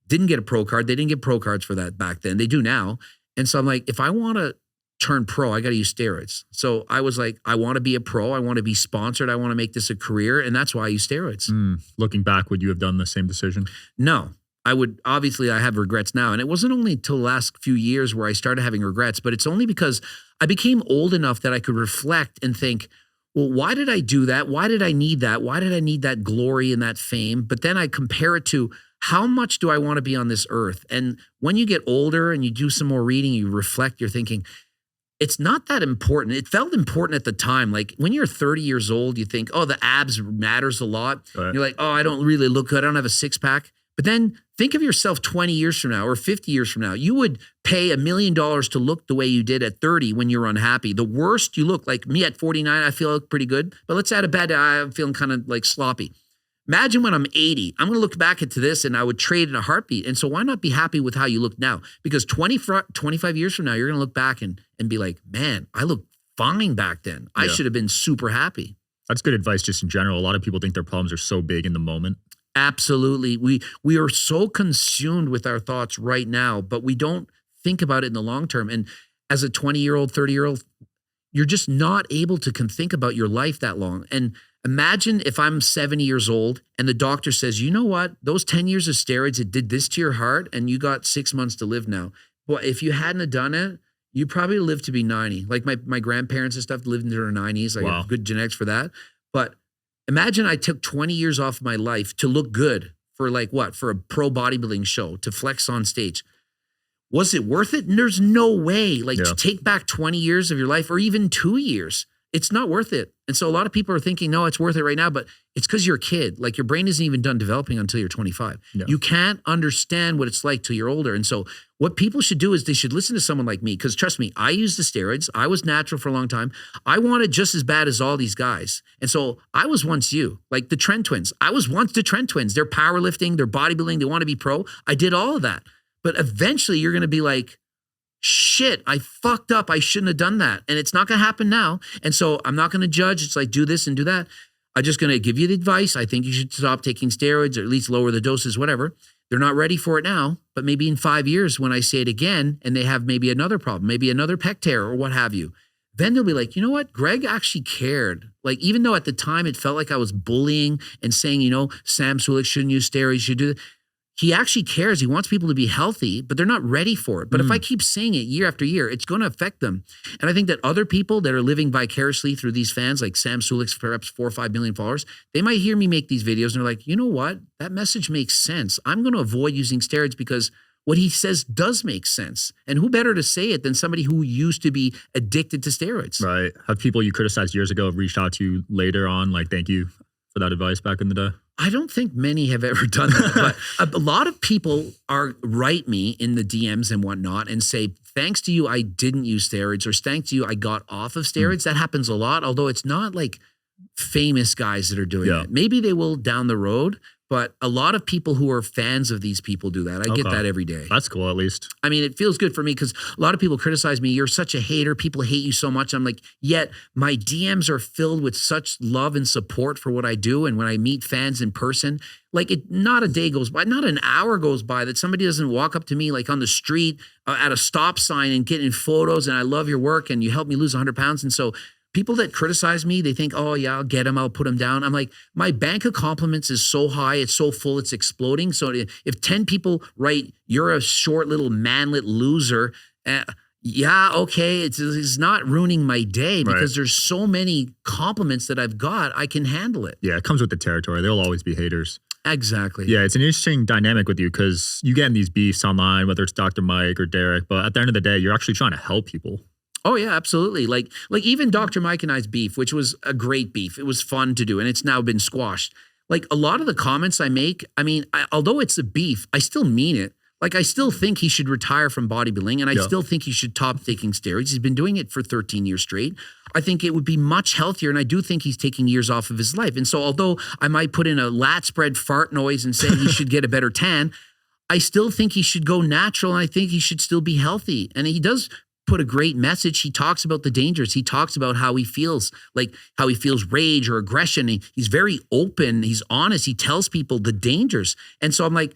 Didn't get a pro card. They didn't get pro cards for that back then. They do now. And so I'm like, if I want to turn pro, I got to use steroids. So I was like, I want to be a pro. I want to be sponsored. I want to make this a career. And that's why I use steroids. Looking back, would you have done the same decision? No, I would. Obviously, I have regrets now. And it wasn't only until the last few years where I started having regrets, but it's only because I became old enough that I could reflect and think, well, why did I do that? Why did I need that? Why did I need that glory and that fame? But then I compare it to, how much do I want to be on this earth? And when you get older and you do some more reading, you reflect, you're thinking, it's not that important. It felt important at the time. Like when you're 30 years old, you think, oh, the abs matters a lot. Right. You're like, oh, I don't really look good. I don't have a six pack. But then think of yourself 20 years from now or 50 years from now. You would pay $1 million to look the way you did at 30 when you're unhappy. The worst you look, like me at 49, I feel pretty good. But let's add a bad day, I'm feeling kind of like sloppy. Imagine when I'm 80, I'm going to look back into this and I would trade in a heartbeat. And so why not be happy with how you look now? Because 25 years from now, you're going to look back and be like, man, I looked fine back then. I should have been super happy. That's good advice just in general. A lot of people think their problems are so big in the moment. Absolutely. We are so consumed with our thoughts right now, but we don't think about it in the long term. And as a 20-year-old, 30-year-old, you're just not able to think about your life that long. And imagine if I'm 70 years old and the doctor says, you know what, those 10 years of steroids, it did this to your heart and you got 6 months to live now. Well, if you hadn't have done it, you probably lived to be 90. Like my grandparents and stuff lived into their 90s. I have good genetics for that. But imagine I took 20 years off of my life to look good for like what? For a pro bodybuilding show, to flex on stage. Was it worth it? And there's no way. Like to take back 20 years of your life or even 2 years. It's not worth it. And so a lot of people are thinking, no, it's worth it right now, but it's because you're a kid. Like your brain isn't even done developing until you're 25. No. You can't understand what it's like till you're older. And so what people should do is they should listen to someone like me, because trust me, I used the steroids. I was natural for a long time. I wanted just as bad as all these guys. And so I was once you, like the Trend Twins. I was once the Trend Twins. They're powerlifting, they're bodybuilding, they want to be pro. I did all of that. But eventually you're going to be like, shit, I fucked up. I shouldn't have done that. And it's not going to happen now. And so I'm not going to judge. It's like, do this and do that. I'm just going to give you the advice. I think you should stop taking steroids or at least lower the doses, whatever. They're not ready for it now, but maybe in 5 years when I say it again and they have maybe another problem, maybe another pec tear or what have you, then they'll be like, you know what? Greg actually cared. Like, even though at the time it felt like I was bullying and saying, you know, Sam Sulik shouldn't use steroids, should do that. he actually cares. He wants people to be healthy, but they're not ready for it. But if I keep saying it year after year, it's going to affect them. And I think that other people that are living vicariously through these fans, like Sam Sulik's perhaps 4 or 5 million followers, they might hear me make these videos and they're like, you know what? That message makes sense. I'm going to avoid using steroids because what he says does make sense. And who better to say it than somebody who used to be addicted to steroids? Right. Have people you criticized years ago reached out to you later on, like, thank you for that advice back in the day? I don't think many have ever done that, but a lot of people write me in the DMs and whatnot and say, thanks to you, I didn't use steroids, or thanks to you, I got off of steroids. That happens a lot, although it's not like famous guys that are doing it. Maybe they will down the road, but a lot of people who are fans of these people do that. I get that every day. That's cool, at least. I mean, it feels good for me because a lot of people criticize me. You're such a hater. People hate you so much. I'm like, yet my DMs are filled with such love and support for what I do. And when I meet fans in person, like not a day goes by, not an hour goes by that somebody doesn't walk up to me like on the street at a stop sign and get in photos. And I love your work and you helped me lose 100 pounds. And so people that criticize me, they think, oh yeah, I'll get him, I'll put him down. I'm like, my bank of compliments is so high, it's so full, it's exploding. So if 10 people write, you're a short little manlet loser, yeah, okay, it's not ruining my day because there's so many compliments that I've got, I can handle it. Yeah, it comes with the territory. There'll always be haters. Exactly. Yeah, it's an interesting dynamic with you because you get in these beefs online, whether it's Dr. Mike or Derek, but at the end of the day, you're actually trying to help people. Oh yeah, absolutely. Like even Dr. Mike and I's beef, which was a great beef. It was fun to do and it's now been squashed. Like a lot of the comments I make, I mean, although it's a beef, I still mean it. Like I still think he should retire from bodybuilding and I still think he should stop taking steroids. He's been doing it for 13 years straight. I think it would be much healthier and I do think he's taking years off of his life. And so although I might put in a lat spread fart noise and say he should get a better tan, I still think he should go natural and I think he should still be healthy. And he does put a great message. He talks about the dangers. He talks about how he feels, like how he feels rage or aggression. He's very open. He's honest. He tells people the dangers. And so I'm like,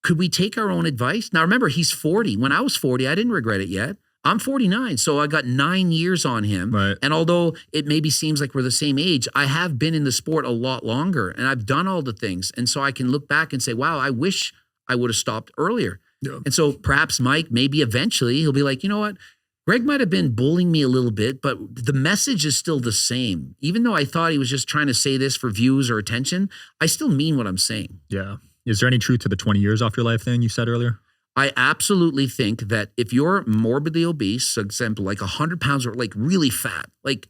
could we take our own advice? Now, remember, he's 40. When I was 40, I didn't regret it yet. I'm 49, so I got 9 years on him. Right. And although it maybe seems like we're the same age, I have been in the sport a lot longer and I've done all the things. And so I can look back and say, wow, I wish I would have stopped earlier. Yeah. And so perhaps Mike, maybe eventually he'll be like, you know what? Greg might have been bullying me a little bit, but the message is still the same. Even though I thought he was just trying to say this for views or attention, I still mean what I'm saying. Yeah. Is there any truth to the 20 years off your life thing you said earlier? I absolutely think that if you're morbidly obese, for example, like 100 pounds or like really fat, like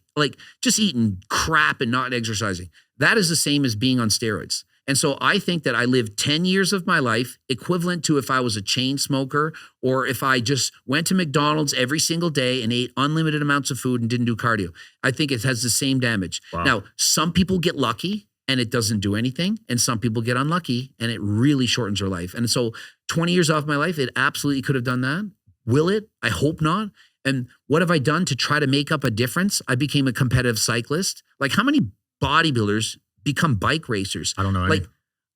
just eating crap and not exercising, that is the same as being on steroids. And so I think that I lived 10 years of my life equivalent to if I was a chain smoker or if I just went to McDonald's every single day and ate unlimited amounts of food and didn't do cardio. I think it has the same damage. Wow. Now, some people get lucky and it doesn't do anything. And some people get unlucky and it really shortens their life. And so 20 years off my life, it absolutely could have done that. Will it? I hope not. And what have I done to try to make up a difference? I became a competitive cyclist. Like how many bodybuilders become bike racers? I don't know. Like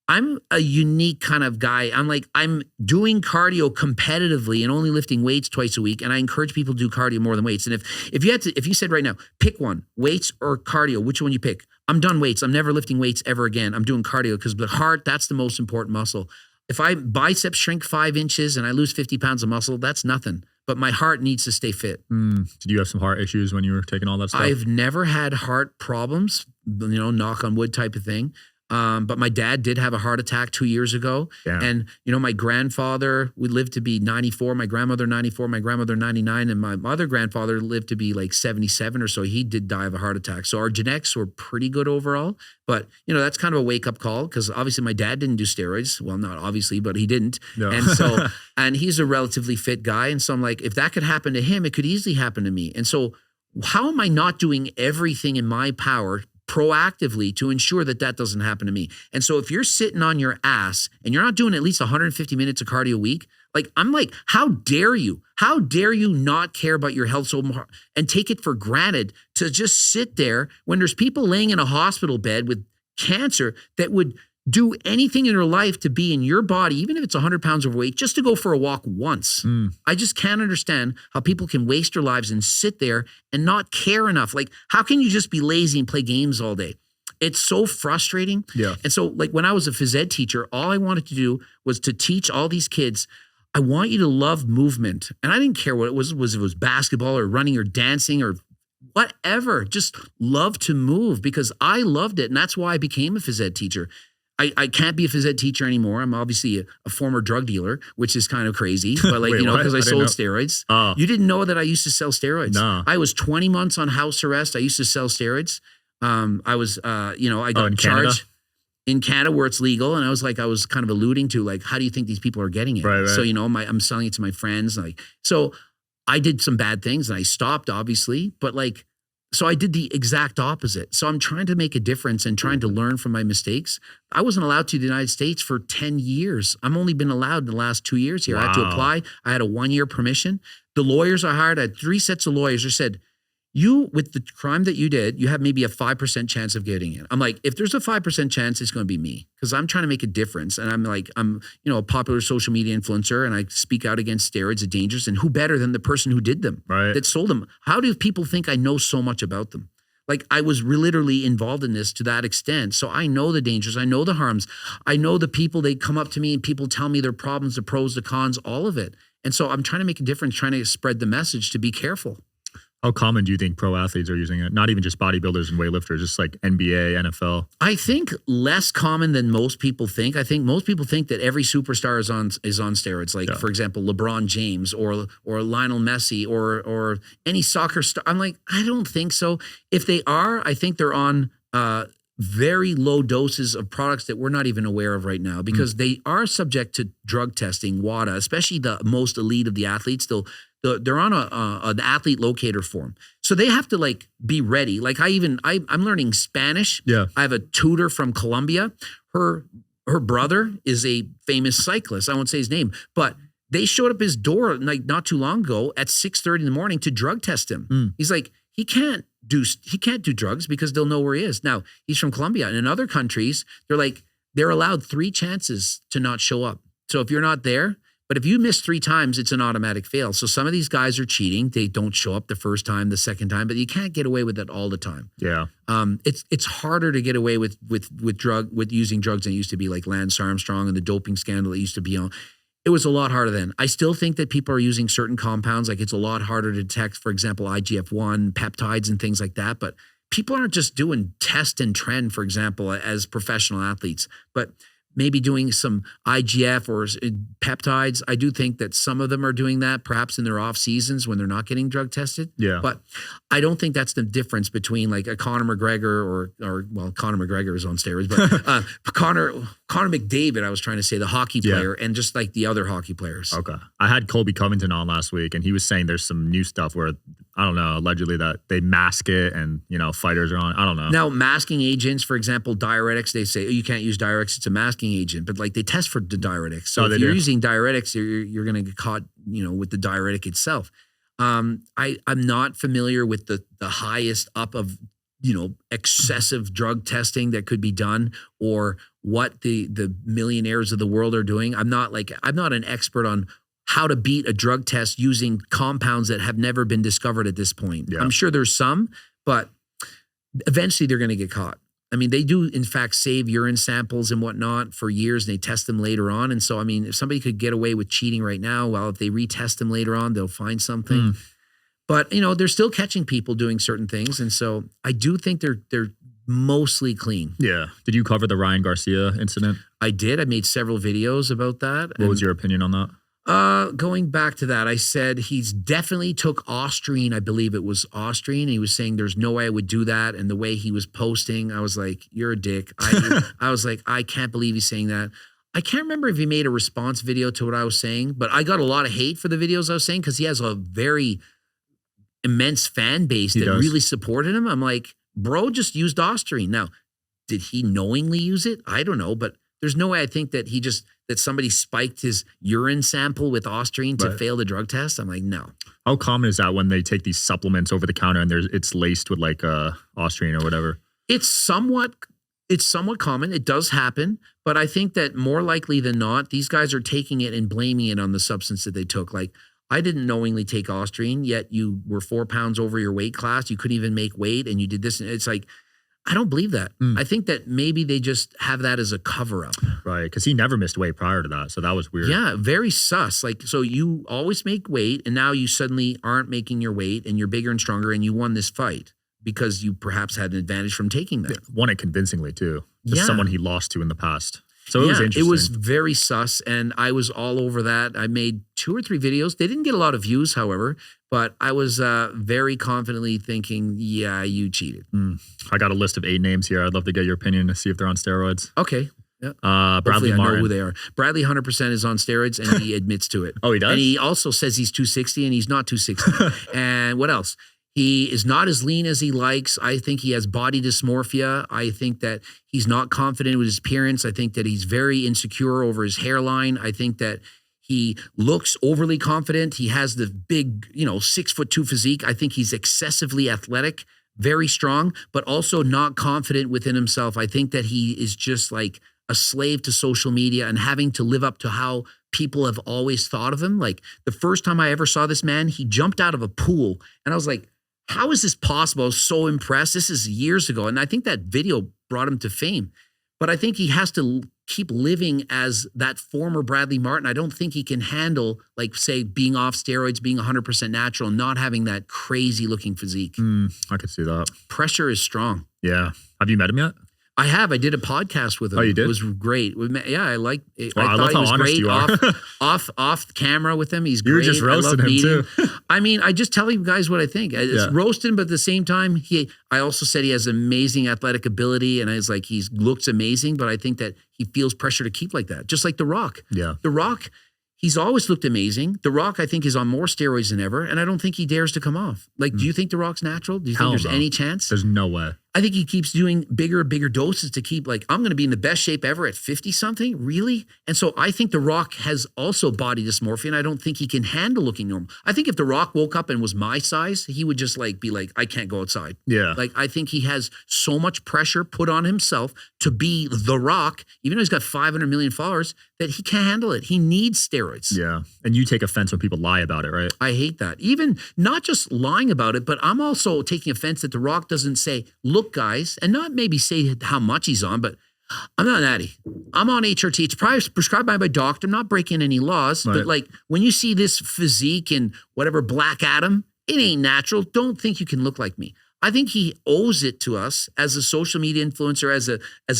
I'm a unique kind of guy. I'm doing cardio competitively and only lifting weights twice a week. And I encourage people to do cardio more than weights. And if you said right now, pick one, weights or cardio, which one you pick? I'm done weights. I'm never lifting weights ever again. I'm doing cardio because the heart, that's the most important muscle. If I biceps shrink 5 inches and I lose 50 pounds of muscle, that's nothing. But my heart needs to stay fit. Did you have some heart issues when you were taking all that stuff? I've never had heart problems, knock on wood type of thing. But my dad did have a heart attack 2 years ago. Yeah. And, my grandfather, we lived to be 94, my grandmother 94, my grandmother 99, and my other grandfather lived to be like 77 or so. He did die of a heart attack. So our genetics were pretty good overall. But, that's kind of a wake-up call because obviously my dad didn't do steroids. Well, not obviously, but he didn't. No. And so, and he's a relatively fit guy. And so I'm like, if that could happen to him, it could easily happen to me. And so how am I not doing everything in my power proactively to ensure that that doesn't happen to me? And so if you're sitting on your ass and you're not doing at least 150 minutes of cardio a week, I'm like, how dare you? How dare you not care about your health so much and take it for granted to just sit there when there's people laying in a hospital bed with cancer that would do anything in their life to be in your body, even if it's 100 pounds overweight, just to go for a walk once. I just can't understand how people can waste their lives and sit there and not care enough. Like, how can you just be lazy and play games all day? It's so frustrating. Yeah. And so like when I was a phys ed teacher, all I wanted to do was to teach all these kids, I want you to love movement. And I didn't care what it was if it was basketball or running or dancing or whatever, just love to move because I loved it. And that's why I became a phys ed teacher. I can't be a phys ed teacher anymore. I'm obviously a former drug dealer, which is kind of crazy, but like, Wait, you know, what? because I didn't sold know. steroids. Oh. You didn't know that I used to sell steroids. No. I was 20 months on house arrest. I used to sell steroids. I was, you know, I got in charged Canada? in Canada where it's legal. And I was kind of alluding to like, how do you think these people are getting it? Right. So, you know, I'm selling it to my friends. Like, so I did some bad things and I stopped obviously, but like, so I did the exact opposite. So I'm trying to make a difference and trying to learn from my mistakes. I wasn't allowed to the United States for 10 years. I'm only been allowed the last 2 years here. I had to Wow. apply. I had a 1-year permission. The lawyers I hired, I had 3 sets of lawyers who said, you, with the crime that you did, you have maybe a 5% chance of getting it. I'm like, if there's a 5% chance, it's going to be me because I'm trying to make a difference. And I'm like, I'm, you know, a popular social media influencer and I speak out against steroids and dangers. And who better than the person who did them, Right. that sold them? How do people think I know so much about them? Like I was literally involved in this to that extent. So I know the dangers. I know the harms. I know the people, they come up to me and people tell me their problems, the pros, the cons, all of it. And so I'm trying to make a difference, trying to spread the message to be careful. How common do you think pro athletes are using it? Not even just bodybuilders and weightlifters, just like NBA, NFL. I think less common than most people think. I think most people think that every superstar is on steroids. Like for example, LeBron James or Lionel Messi or any soccer star. I'm like, I don't think so. If they are, I think they're on very low doses of products that we're not even aware of right now because they are subject to drug testing, WADA, especially the most elite of the athletes. They're on an athlete locator form. So they have to like be ready. Like I'm learning Spanish. Yeah. I have a tutor from Colombia. Her brother is a famous cyclist. I won't say his name, but they showed up his door like not too long ago at 6:30 in the morning to drug test him. He's like, he can't do drugs because they'll know where he is. Now he's from Colombia. And in other countries, they're allowed 3 chances to not show up. So if you're not there, but if you miss 3 times, it's an automatic fail. So some of these guys are cheating. They don't show up the first time, the second time, but you can't get away with it all the time. Yeah. It's harder to get away with using drugs than it used to be, like Lance Armstrong and the doping scandal that used to be on. It was a lot harder then. I still think that people are using certain compounds. Like it's a lot harder to detect, for example, IGF-1, peptides and things like that. But people aren't just doing test and trend, for example, as professional athletes, but maybe doing some IGF or peptides. I do think that some of them are doing that perhaps in their off seasons when they're not getting drug tested. Yeah. But I don't think that's the difference between like a Conor McGregor or Conor McGregor is on steroids, but Conor McDavid, I was trying to say, the hockey player, and just like the other hockey players. Okay. I had Colby Covington on last week and he was saying there's some new stuff where, I don't know, allegedly that they mask it and, you know, fighters are on, I don't know. Now, masking agents, for example, diuretics, they say, oh, you can't use diuretics, it's a masking agent, but like they test for the diuretics. So if you're using diuretics, you're going to get caught, you know, with the diuretic itself. I'm not familiar with the highest up of, you know, excessive drug testing that could be done or what the millionaires of the world are doing. I'm not an expert on how to beat a drug test using compounds that have never been discovered at this point. Yeah. I'm sure there's some, but eventually they're going to get caught. I mean, they do, in fact, save urine samples and whatnot for years, and they test them later on. And so, I mean, if somebody could get away with cheating right now, well, if they retest them later on, they'll find something. But, you know, they're still catching people doing certain things. And so I do think they're mostly clean. Yeah. Did you cover the Ryan Garcia incident? I did. I made several videos about that. What was your opinion on that? Going back to that, I said he's definitely took Ostarine. I believe it was Ostarine. And he was saying there's no way I would do that. And the way he was posting, I was like, you're a dick. I was like, I can't believe he's saying that. I can't remember if he made a response video to what I was saying, but I got a lot of hate for the videos I was saying because he has a very immense fan base that really supported him. I'm like, bro, just used Ostarine. Now, did he knowingly use it? I don't know, but there's no way I think that that somebody spiked his urine sample with Ostarine to fail the drug test. I'm like, no. How common is that when they take these supplements over the counter and it's laced with like Ostarine or whatever? It's somewhat common. It does happen, but I think that more likely than not, these guys are taking it and blaming it on the substance that they took. Like, I didn't knowingly take Ostarine, yet you were 4 pounds over your weight class. You couldn't even make weight, and you did this. And it's like, I don't believe that. I think that maybe they just have that as a cover up. Right. Because he never missed weight prior to that. So that was weird. Yeah, very sus. Like, so you always make weight and now you suddenly aren't making your weight and you're bigger and stronger and you won this fight because you perhaps had an advantage from taking that. Won it convincingly too. Just Yeah. someone he lost to in the past. So it was interesting. It was very sus, and I was all over that. I made 2 or 3 videos. They didn't get a lot of views, however, but I was very confidently thinking, yeah, you cheated. I got a list of 8 names here. I'd love to get your opinion to see if they're on steroids. Okay. Yeah. Bradley Hopefully I know Martyn. who they are. Bradley 100% is on steroids, and he admits to it. Oh, he does? And he also says he's 260, and he's not 260. And what else? He is not as lean as he likes. I think he has body dysmorphia. I think that he's not confident with his appearance. I think that he's very insecure over his hairline. I think that he looks overly confident. He has the big, 6'2" physique. I think he's excessively athletic, very strong, but also not confident within himself. I think that he is just like a slave to social media and having to live up to how people have always thought of him. Like the first time I ever saw this man, he jumped out of a pool and I was like, how is this possible? I was so impressed. This is years ago. And I think that video brought him to fame. But I think he has to keep living as that former Bradley Martyn. I don't think he can handle, like, say, being off steroids, being 100% natural, and not having that crazy looking physique. I could see that. Pressure is strong. Yeah. Have you met him yet? I have. I did a podcast with him. Oh, you did? It was great. Yeah, I like it. Wow, I love how honest you are. off camera with him. He's You were great. just roasting I love him, meeting too. I mean, I just tell you guys what I think. It's Yeah. roasting, but at the same time, I also said he has amazing athletic ability, and I was like, he looks amazing, but I think that he feels pressure to keep like that, just like The Rock. Yeah. The Rock, he's always looked amazing. The Rock, I think, is on more steroids than ever, and I don't think he dares to come off. Like, do you think The Rock's natural? Do you Hell think there's no. any chance? There's no way. I think he keeps doing bigger and bigger doses to keep like, I'm going to be in the best shape ever at 50 something. Really? And so I think The Rock has also body dysmorphia, and I don't think he can handle looking normal. I think if The Rock woke up and was my size, he would just like be like, I can't go outside. Yeah. Like, I think he has so much pressure put on himself to be The Rock, even though he's got 500 million followers, that he can't handle it. He needs steroids. Yeah. And you take offense when people lie about it, right? I hate that. Even not just lying about it, but I'm also taking offense that The Rock doesn't say, look, guys, and not maybe say how much he's on, but I'm not Natty. I'm on HRT. It's probably prescribed by my doctor. I'm not breaking any laws. Right. But like when you see this physique and whatever Black Adam, it ain't natural. Don't think you can look like me. I think he owes it to us as a social media influencer, as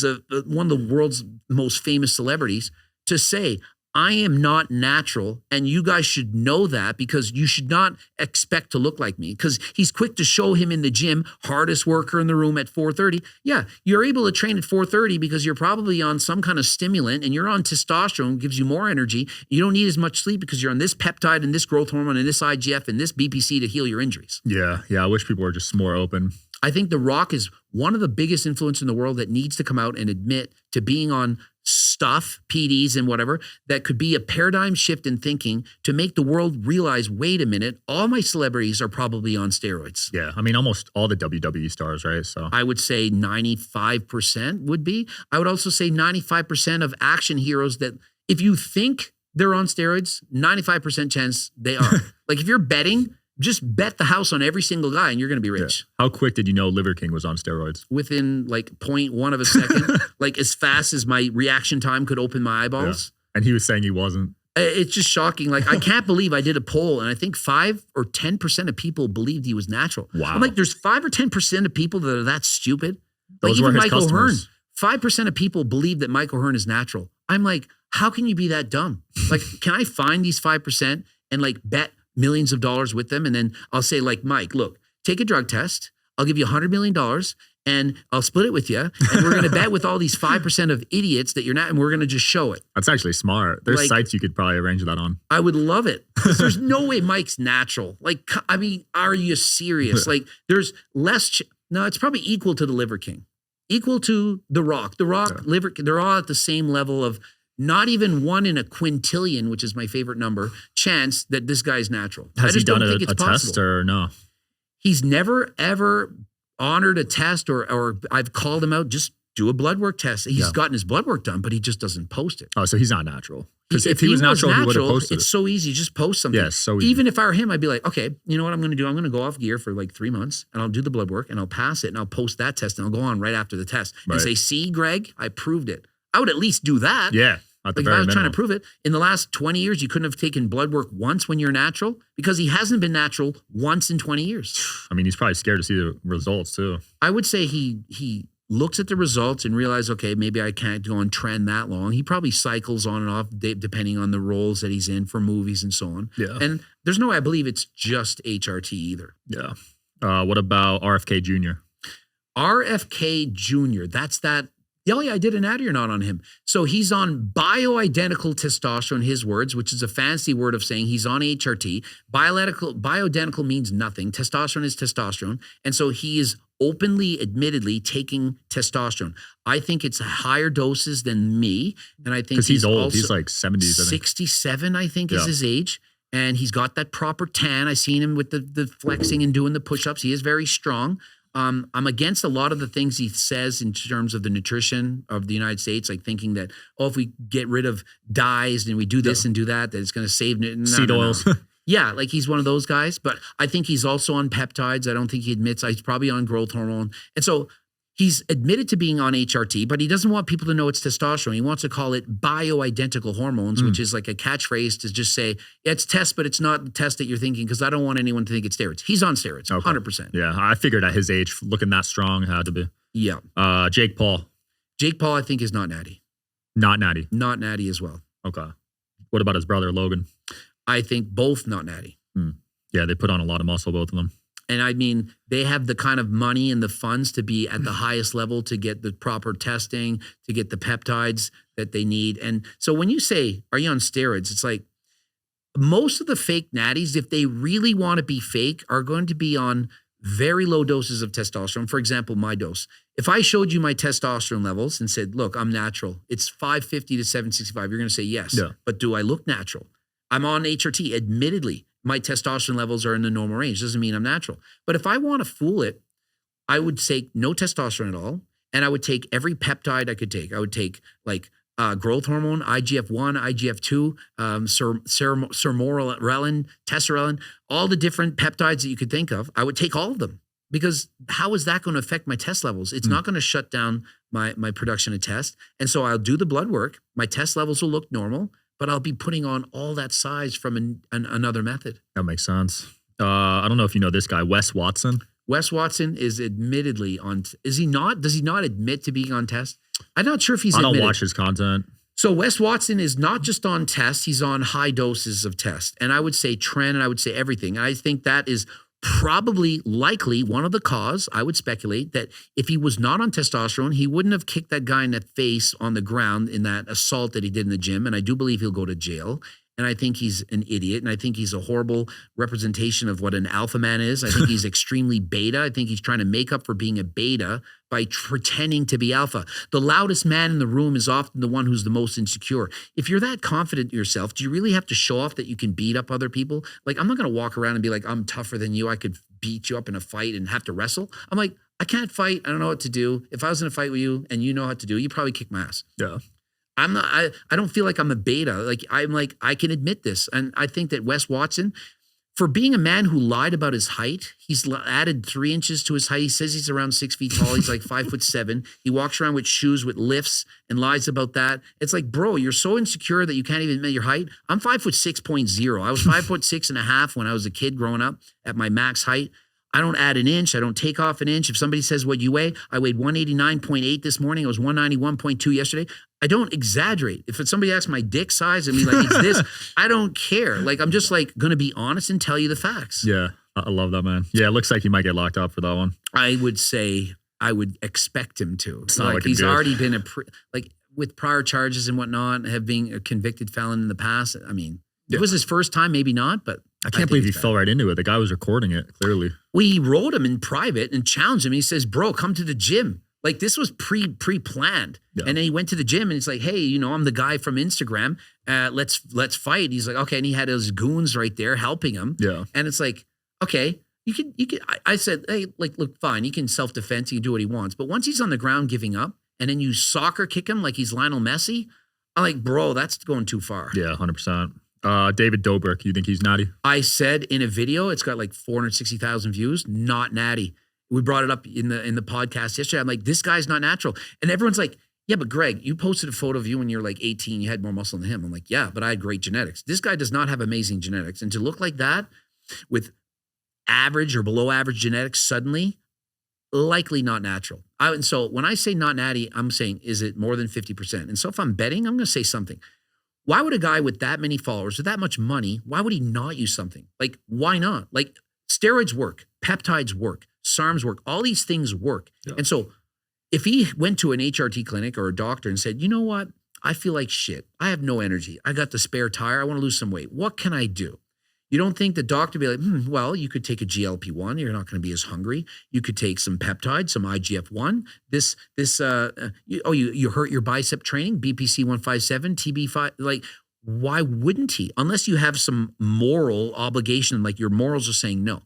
a one of the world's most famous celebrities, to say, I am not natural, and you guys should know that because you should not expect to look like me, because he's quick to show him in the gym, hardest worker in the room at 4:30. Yeah, you're able to train at 4:30 because you're probably on some kind of stimulant and you're on testosterone, gives you more energy. You don't need as much sleep because you're on this peptide and this growth hormone and this IGF and this BPC to heal your injuries. Yeah. Yeah. I wish people were just more open. I think The Rock is one of the biggest influencers in the world that needs to come out and admit to being on stuff, PDs and whatever, that could be a paradigm shift in thinking to make the world realize, wait a minute, all my celebrities are probably on steroids. Yeah. I mean, almost all the WWE stars, right? So I would say 95% would be. I would also say 95% of action heroes that if you think they're on steroids, 95% chance they are. Like if you're betting, just bet the house on every single guy and you're going to be rich. Yeah. How quick did you know Liver King was on steroids? Within like 0.1 of a second, like as fast as my reaction time could open my eyeballs. Yeah. And he was saying he wasn't. It's just shocking. Like, I can't believe I did a poll and I think 5 or 10% of people believed he was natural. Wow. I'm like, there's 5 or 10% of people that are that stupid. Those like were even his Michael Hearn, customers. 5% of people believe that Michael Hearn is natural. I'm like, how can you be that dumb? Like, can I find these 5% and like bet millions of dollars with them? And then I'll say like, Mike, look, take a drug test. I'll give you $100 million and I'll split it with you. And we're going to bet with all these 5% of idiots that you're not, and we're going to just show it. That's actually smart. There's Like- sites you could probably arrange that on. I would love it. 'Cause there's no way Mike's natural. Like, I mean, are you serious? Like, there's less. No, it's probably equal to the Liver King, equal to The Rock. The Rock, Yeah. Liver, they're all at the same level of not even 1 in a quintillion, which is my favorite number, chance that this guy's natural. I Has he just done don't a think it's possible. test or no? He's never, ever honored a test or I've called him out. Just do a blood work test. He's gotten his blood work done, but he just doesn't post it. Oh, so he's not natural. Because if he was natural, he would have posted it's so easy. Just post something. Yes, so easy. Even if I were him, I'd be like, okay, you know what I'm going to do? I'm going to go off gear for like 3 months and I'll do the blood work and I'll pass it and I'll post that test and I'll go on right after the test and say, see, Greg, I proved it. I would at least do that. Yeah. Like if I was trying to prove it, in the last 20 years, you couldn't have taken blood work once when you're natural because he hasn't been natural once in 20 years. I mean, he's probably scared to see the results too. I would say he looks at the results and realizes, okay, maybe I can't go on trend that long. He probably cycles on and off depending on the roles that he's in for movies and so on. Yeah. And there's no way I believe it's just HRT either. Yeah. What about RFK Jr.? RFK Jr., that's that. Oh, yeah, I did an Natty or not on him. So he's on bioidentical testosterone, his words, which is a fancy word of saying he's on HRT. Bioidentical means nothing. Testosterone is testosterone. And so he is openly, admittedly taking testosterone. I think it's higher doses than me. And I think because he's old. He's like 70s, I think. 67, I think, is his age. And he's got that proper tan. I've seen him with the flexing and doing the push-ups. He is very strong. I'm against a lot of the things he says in terms of the nutrition of the United States, like thinking that, if we get rid of dyes and we do this and do that, that it's going to save seed oils. Yeah, like he's one of those guys. But I think he's also on peptides. I don't think he admits he's probably on growth hormone. And so he's admitted to being on HRT, but he doesn't want people to know it's testosterone. He wants to call it bioidentical hormones, which is like a catchphrase to just say, it's test, but it's not the test that you're thinking because I don't want anyone to think it's steroids. He's on steroids, 100%. Yeah, I figured at his age, looking that strong, it had to be. Yeah. Jake Paul. Jake Paul, I think, is not Natty. Not Natty. Not Natty as well. Okay. What about his brother, Logan? I think both not Natty. Yeah, they put on a lot of muscle, both of them. And I mean, they have the kind of money and the funds to be at the highest level to get the proper testing, to get the peptides that they need. And so when you say, are you on steroids? It's like most of the fake natties, if they really want to be fake, are going to be on very low doses of testosterone. For example, my dose. If I showed you my testosterone levels and said, look, I'm natural, it's 550 to 765, you're going to say yes. Yeah. But do I look natural? I'm on HRT, admittedly. My testosterone levels are in the normal range. Doesn't mean I'm natural. But if I want to fool it, I would take no testosterone at all. And I would take every peptide I could take. I would take like growth hormone, IGF-1, IGF-2, sermorelin, testosterone, all the different peptides that you could think of. I would take all of them because how is that going to affect my test levels? It's not going to shut down my production of test. And so I'll do the blood work. My test levels will look normal. But I'll be putting on all that size from another method. That makes sense. I don't know if you know this guy, Wes Watson. Wes Watson is admittedly on. Is he not? Does he not admit to being on test? I'm not sure if he's. I don't admitted. watch his content. So Wes Watson is not just on test; he's on high doses of test, and I would say trend, and I would say everything. And I think that is probably likely one of the cause. I would speculate that if he was not on testosterone, he wouldn't have kicked that guy in the face on the ground in that assault that he did in the gym. And I do believe he'll go to jail. And I think he's an idiot. And I think he's a horrible representation of what an alpha man is. I think he's extremely beta. I think he's trying to make up for being a beta by pretending to be alpha. The loudest man in the room is often the one who's the most insecure. If you're that confident in yourself, do you really have to show off that you can beat up other people? Like, I'm not going to walk around and be like, I'm tougher than you. I could beat you up in a fight and have to wrestle. I'm like, I can't fight. I don't know what to do. If I was in a fight with you and you know what to do, you'd probably kick my ass. Yeah. I'm not, I don't feel like I'm a beta. I can admit this. And I think that Wes Watson, for being a man who lied about his height, he's added 3 inches to his height. He says he's around 6 feet tall. He's like 5'7". He walks around with shoes with lifts and lies about that. It's like, bro, you're so insecure that you can't even admit your height. I'm 5'6.0". I was 5'6.5" when I was a kid growing up at my max height. I don't add an inch. I don't take off an inch. If somebody says what you weigh, I weighed 189.8 this morning. I was 191.2 yesterday. I don't exaggerate. If somebody asks my dick size and be like, it's this, I don't care. Like, I'm just like going to be honest and tell you the facts. Yeah. I love that, man. Yeah. It looks like he might get locked up for that one. I would say I would expect him to. It's not like he's already been with prior charges and whatnot, have been a convicted felon in the past. I mean, it was his first time, maybe not, but I can't believe he fell right into it. The guy was recording it, clearly. We wrote him in private and challenged him. He says, bro, come to the gym. Like, this was pre-planned. Yeah. And then he went to the gym and he's like, hey, I'm the guy from Instagram. Let's fight. He's like, okay. And he had his goons right there helping him. Yeah. And it's like, okay, you can, I said, hey, like, look, fine. He can self-defense. He can do what he wants. But once he's on the ground giving up, and then you soccer kick him like he's Lionel Messi. I'm like, bro, that's going too far. Yeah, 100%. David Dobrik, you think he's natty? I said in a video, it's got like 460,000 views, not natty. We brought it up in the podcast yesterday. I'm like, this guy's not natural. And everyone's like, yeah, but Greg, you posted a photo of you when you were like 18. You had more muscle than him. I'm like, yeah, but I had great genetics. This guy does not have amazing genetics. And to look like that with average or below average genetics suddenly, likely not natural. And so when I say not natty, I'm saying, is it more than 50%? And so if I'm betting, I'm going to say something. Why would a guy with that many followers, with that much money, why would he not use something? Like, why not? Like, steroids work, peptides work, SARMs work, all these things work. Yeah. And so if he went to an HRT clinic or a doctor and said, you know what? I feel like shit. I have no energy. I got the spare tire. I want to lose some weight. What can I do? You don't think the doctor would be like, well, you could take a GLP-1. You're not going to be as hungry. You could take some peptides, some IGF-1. You hurt your bicep training, BPC 157, TB5. Like, why wouldn't he? Unless you have some moral obligation, like your morals are saying no.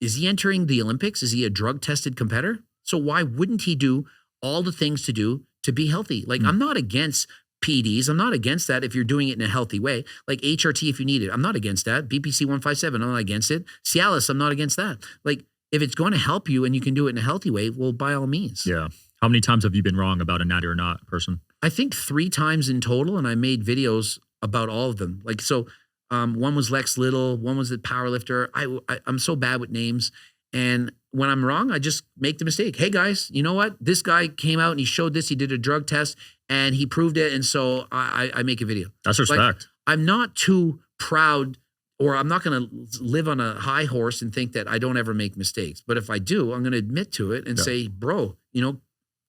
Is he entering the Olympics? Is he a drug-tested competitor? So why wouldn't he do all the things to do to be healthy? Like, I'm not against PDs. I'm not against that if you're doing it in a healthy way. Like HRT if you need it. I'm not against that. BPC 157, I'm not against it. Cialis, I'm not against that. Like, if it's going to help you and you can do it in a healthy way, well, by all means. Yeah. How many times have you been wrong about a natty or not person? I think 3 times in total, and I made videos about all of them. Like, so one was Lex Little, one was the powerlifter. I'm so bad with names. And when I'm wrong, I just make the mistake. Hey guys, you know what? This guy came out and he showed this. He did a drug test and he proved it. And so I make a video. That's respect. Like, I'm not too proud, or I'm not going to live on a high horse and think that I don't ever make mistakes. But if I do, I'm going to admit to it and say, bro,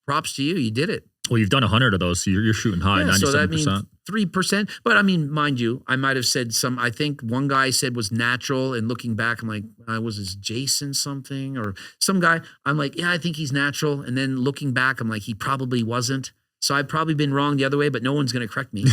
props to you. You did it. Well, you've done 100 of those, so you're shooting high, 97%. So that means 3%. But I mean, mind you, I might have said I think one guy said was natural, and looking back, I'm like, was this Jason something or some guy? I'm like, yeah, I think he's natural. And then looking back, I'm like, he probably wasn't. So I've probably been wrong the other way, but no one's going to correct me.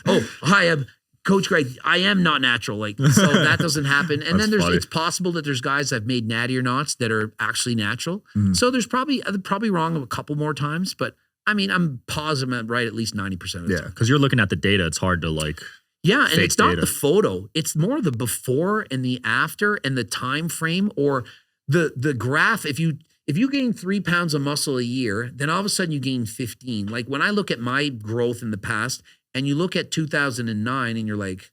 Oh, hi, Coach Greg, I am not natural. Like, so that doesn't happen. And then it's possible that there's guys I've made natty or nots that are actually natural. So there's probably wrong a couple more times, but I mean, I'm positive I'm right at least 90% of the time. Yeah, because you're looking at the data. It's hard to like. Yeah, and it's not the photo. It's more the before and the after and the time frame or the graph. If you gain 3 pounds of muscle a year, then all of a sudden you gain 15. Like when I look at my growth in the past and you look at 2009 and you're like,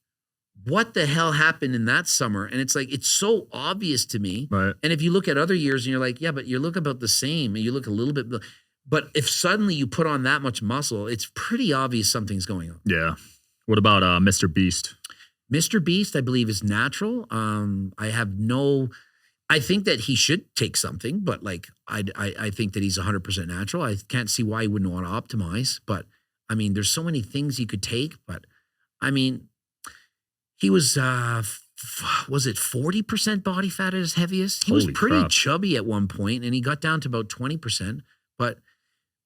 what the hell happened in that summer? And it's like, it's so obvious to me. Right. And if you look at other years and you're like, yeah, but you look about the same and you look a little bit. But if suddenly you put on that much muscle, it's pretty obvious something's going on. Yeah. What about Mr. Beast? Mr. Beast, I believe, is natural. I think that he should take something, but like I think that he's 100% natural. I can't see why he wouldn't want to optimize. But I mean, there's so many things he could take. But I mean, he was it 40% body fat at his heaviest? He was pretty chubby at one point, and he got down to about 20%. But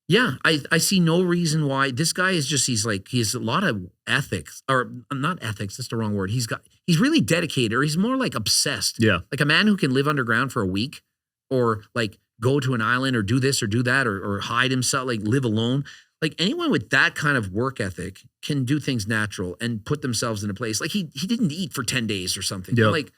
yeah, I see no reason why this guy is just, he has a lot of ethics, or not ethics, that's the wrong word. He's really dedicated, or he's more like obsessed. Yeah. Like a man who can live underground for a week or like go to an island or do this or do that or hide himself, like live alone. Like anyone with that kind of work ethic can do things natural and put themselves in a place. Like he didn't eat for 10 days or something. Yep. Like,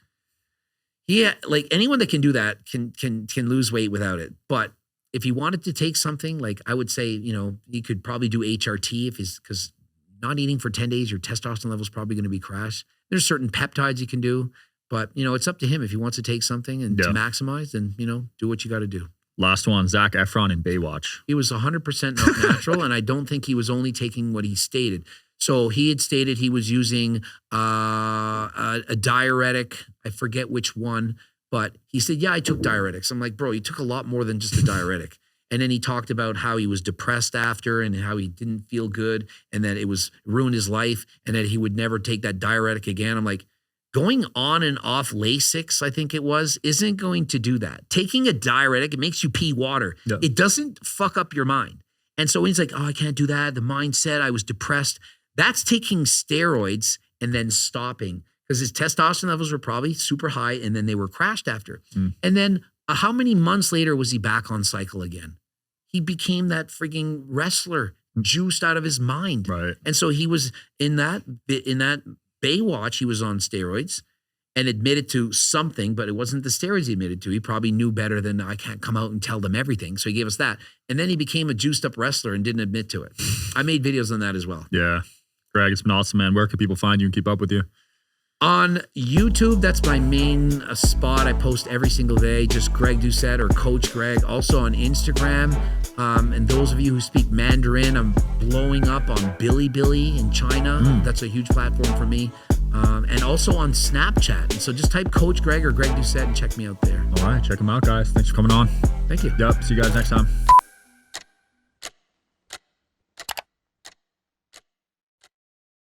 yeah, like anyone that can do that can lose weight without it. But if he wanted to take something, like I would say, he could probably do HRT because not eating for 10 days, your testosterone level is probably going to be crashed. There's certain peptides you can do, but it's up to him if he wants to take something and to maximize, then, do what you got to do. Last one, Zac Efron in Baywatch. He was 100% not natural, and I don't think he was only taking what he stated. So he had stated he was using a diuretic. I forget which one. But he said, yeah, I took diuretics. I'm like, bro, you took a lot more than just a diuretic. And then he talked about how he was depressed after and how he didn't feel good and that it ruined his life and that he would never take that diuretic again. I'm like, going on and off Lasix, I think it was, isn't going to do that. Taking a diuretic, it makes you pee water. Yeah. It doesn't fuck up your mind. And so when he's like, oh, I can't do that. The mindset, I was depressed. That's taking steroids and then stopping. Because his testosterone levels were probably super high and then they were crashed after. And then how many months later was he back on cycle again? he became that freaking wrestler, juiced out of his mind. Right. And so he was in that Baywatch, he was on steroids and admitted to something, but it wasn't the steroids he admitted to. He probably knew better than I can't come out and tell them everything. So he gave us that. And then he became a juiced up wrestler and didn't admit to it. I made videos on that as well. Yeah. Greg, it's been awesome, man. Where can people find you and keep up with you? On YouTube, that's my main spot. I post every single day, just Greg Doucette or Coach Greg. Also on Instagram. And those of you who speak Mandarin, I'm blowing up on Bilibili in China. That's a huge platform for me. And also on Snapchat. And so just type Coach Greg or Greg Doucette and check me out there. All right. Check them out, guys. Thanks for coming on. Thank you. Yep. See you guys next time.